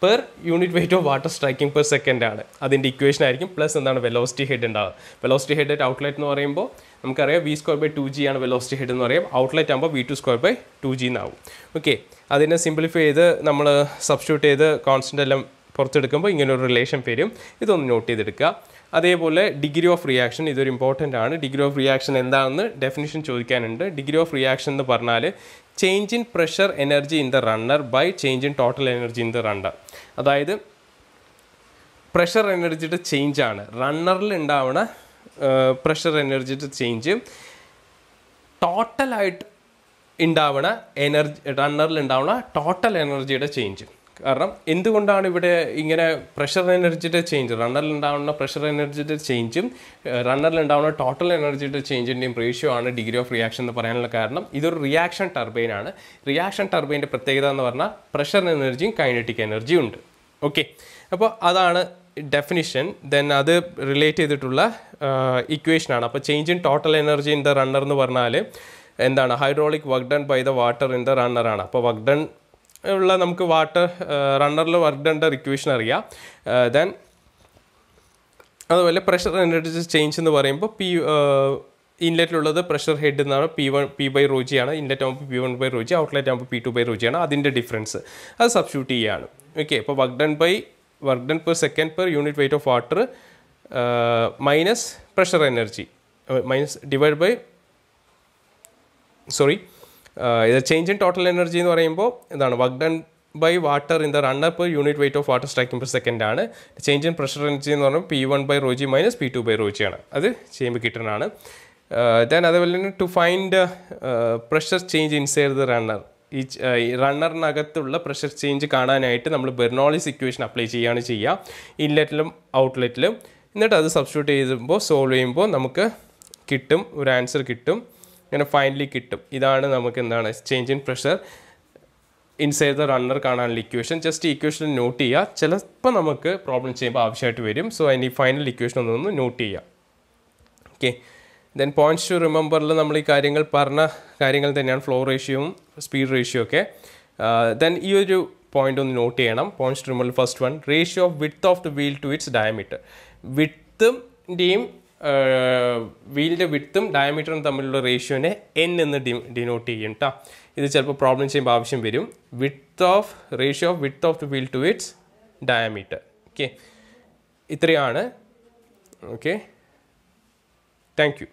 per unit weight of water striking per second ആണ് അതിൻ്റെ ഇക്വേഷൻ ആയിരിക്കും. പ്ലസ് എന്താണ്? വെലോസിറ്റി ഹെഡ് ഉണ്ടാവുക. വെലോസിറ്റി ഹെഡ് അറ്റ് ഔട്ട്ലെറ്റ് എന്ന് പറയുമ്പോൾ നമുക്കറിയാം v²/2g ആണ് വെലോസിറ്റി ഹെഡ് എന്ന് പറയും. ഔട്ട്ലെറ്റ് ആകുമ്പോൾ v²/2g എന്നാവും. ഓക്കെ. അതിനെ സിംപ്ലിഫൈ ചെയ്ത് നമ്മൾ സബ്സ്റ്റിറ്റ്യൂട്ട് ചെയ്ത് കോൺസ്റ്റൻ്റ് എല്ലാം പുറത്തെടുക്കുമ്പോൾ ഇങ്ങനൊരു റിലേഷൻ വരും. ഇതൊന്ന് നോട്ട് ചെയ്തെടുക്കുക. അതേപോലെ ഡിഗ്രി ഓഫ് റിയാക്ഷൻ, ഇതൊരു ഇമ്പോർട്ടൻ്റ് ആണ്. ഡിഗ്രി ഓഫ് റിയാക്ഷൻ എന്താണെന്ന് ഡെഫിനിഷൻ ചോദിക്കാനുണ്ട്. ഡിഗ്രി ഓഫ് റിയാക്ഷൻ എന്ന് പറഞ്ഞാൽ change in pressure energy in the runner by change in total energy in the runner. അതായത് പ്രഷർ എനർജിയുടെ ചേഞ്ചാണ് റണ്ണറിൽ ഉണ്ടാവുന്ന പ്രഷർ എനർജിയുടെ ചേഞ്ച് ടോട്ടലായിട്ട് ഉണ്ടാവുന്ന റണ്ണറിൽ ഉണ്ടാവുന്ന ടോട്ടൽ എനർജിയുടെ ചേഞ്ച്. കാരണം എന്തുകൊണ്ടാണ് ഇവിടെ ഇങ്ങനെ പ്രഷർ എനർജിയുടെ ചേഞ്ച്, റണ്ണറിലുണ്ടാവുന്ന പ്രഷർ എനർജിയുടെ ചേഞ്ചും റണ്ണറിലുണ്ടാവുന്ന ടോട്ടൽ എനർജിയുടെ ചേഞ്ചിൻ്റെയും റേഷ്യോ ആണ് ഡിഗ്രി ഓഫ് റിയാക്ഷൻ എന്ന് പറയാനുള്ള കാരണം. ഇതൊരു റിയാക്ഷൻ ടർബൈനാണ്. റിയാക്ഷൻ ടർബൈൻ്റെ പ്രത്യേകത എന്ന് പറഞ്ഞാൽ പ്രഷർ എനർജിയും കൈനറ്റിക് എനർജിയും ഉണ്ട്. ഓക്കെ. അപ്പോൾ അതാണ് ഡെഫിനിഷൻ. ദെൻ അത് റിലേറ്റ് ചെയ്തിട്ടുള്ള ഇക്വേഷനാണ്. അപ്പോൾ change in total energy in the runner എന്ന് പറഞ്ഞാൽ എന്താണ്? Hydraulic work done by the water in the റണ്ണറാണ്. അപ്പോൾ വർക്ക് ഡൺ ഉള്ള നമുക്ക് റണ്ണറിൽ വർക്ക് ഡൺ ഇക്വേഷൻ അറിയാം. ദെൻ അതുപോലെ പ്രഷർ എനർജി ചേഞ്ച് എന്ന് പറയുമ്പോൾ ഇൻലെറ്റിലുള്ളത് പ്രഷർ ഹെഡ് എന്നാണ് P/ρg ആണ്. ഇൻലെറ്റ് ആകുമ്പോൾ P1/ρg, ഔട്ട്ലെറ്റ് ആകുമ്പോൾ P2/ρg ആണ്. അതിൻ്റെ ഡിഫറൻസ് അത് സബ്സ്റ്റിറ്റ്യൂട്ട് ചെയ്യുകയാണ്. ഓക്കെ. അപ്പോൾ work done per second per unit weight of water minus pressure energy divide by ഇത് ചേഞ്ച് ഇൻ ടോട്ടൽ എനർജി എന്ന് പറയുമ്പോൾ ഇതാണ് work done by water in the runner per unit weight of water striking per second ആണ്. Change in pressure energy എന്ന് പറഞ്ഞാൽ P1 by rho g minus P2 by rho g ആണ്. അത് ചെയ്യുമ്പോൾ കിട്ടുന്നതാണ്. ദെൻ അതേപോലെ തന്നെ to find pressure change inside the runner, ഈ റണ്ണറിനകത്തുള്ള പ്രഷർ ചേഞ്ച് കാണാനായിട്ട് നമ്മൾ ബെർണോളിസ് ഇക്വേഷൻ അപ്ലൈ ചെയ്യുകയാണ് ചെയ്യുക ഇൻലെറ്റിലും ഔട്ട്ലെറ്റിലും. എന്നിട്ട് അത് സബ്സ്റ്റിറ്റ്യൂട്ട് ചെയ്യുമ്പോൾ സോൾവ് ചെയ്യുമ്പോൾ നമുക്ക് കിട്ടും, ഒരു ആൻസർ കിട്ടും, ഇങ്ങനെ ഫൈനലി കിട്ടും. ഇതാണ് നമുക്ക് എന്താണ് change in pressure inside the runner കാണാനുള്ള ഇക്വേഷൻ. ജസ്റ്റ് ഇക്വേഷൻ നോട്ട് ചെയ്യുക, ചിലപ്പോൾ നമുക്ക് പ്രോബ്ലം ചെയ്യുമ്പോൾ ആവശ്യമായിട്ട് വരും. സോ അതിന് ഈ ഫൈനൽ ഇക്വേഷൻ ഒന്ന് നോട്ട് ചെയ്യുക. ഓക്കെ, ദെൻ പോയിൻറ്റ്സ് ടു റിമെമ്പറിൽ നമ്മൾ ഈ കാര്യങ്ങൾ പറഞ്ഞ കാര്യങ്ങൾ തന്നെയാണ്, ഫ്ലോ റേഷ്യോയും സ്പീഡ് റേഷ്യോ ഒക്കെ. ദെൻ ഈ ഒരു പോയിൻ്റ് ഒന്ന് നോട്ട് ചെയ്യണം. Points to remember first one, ratio of width of the wheel to its diameter. വിഡ്ത്തിൻ്റെയും വീലിൻ്റെ വിഡ്ത്തും ഡയമീറ്ററും തമ്മിലുള്ള റേഷ്യോനെ N എന്ന് ഡിനോട്ട് ചെയ്യും കേട്ടോ. ഇത് ചിലപ്പോൾ പ്രോബ്ലം ചെയ്യുമ്പോൾ ആവശ്യം വരും. Ratio of width of the wheel to its diameter. Okay, ഇത്രയാണ്. Okay, thank U.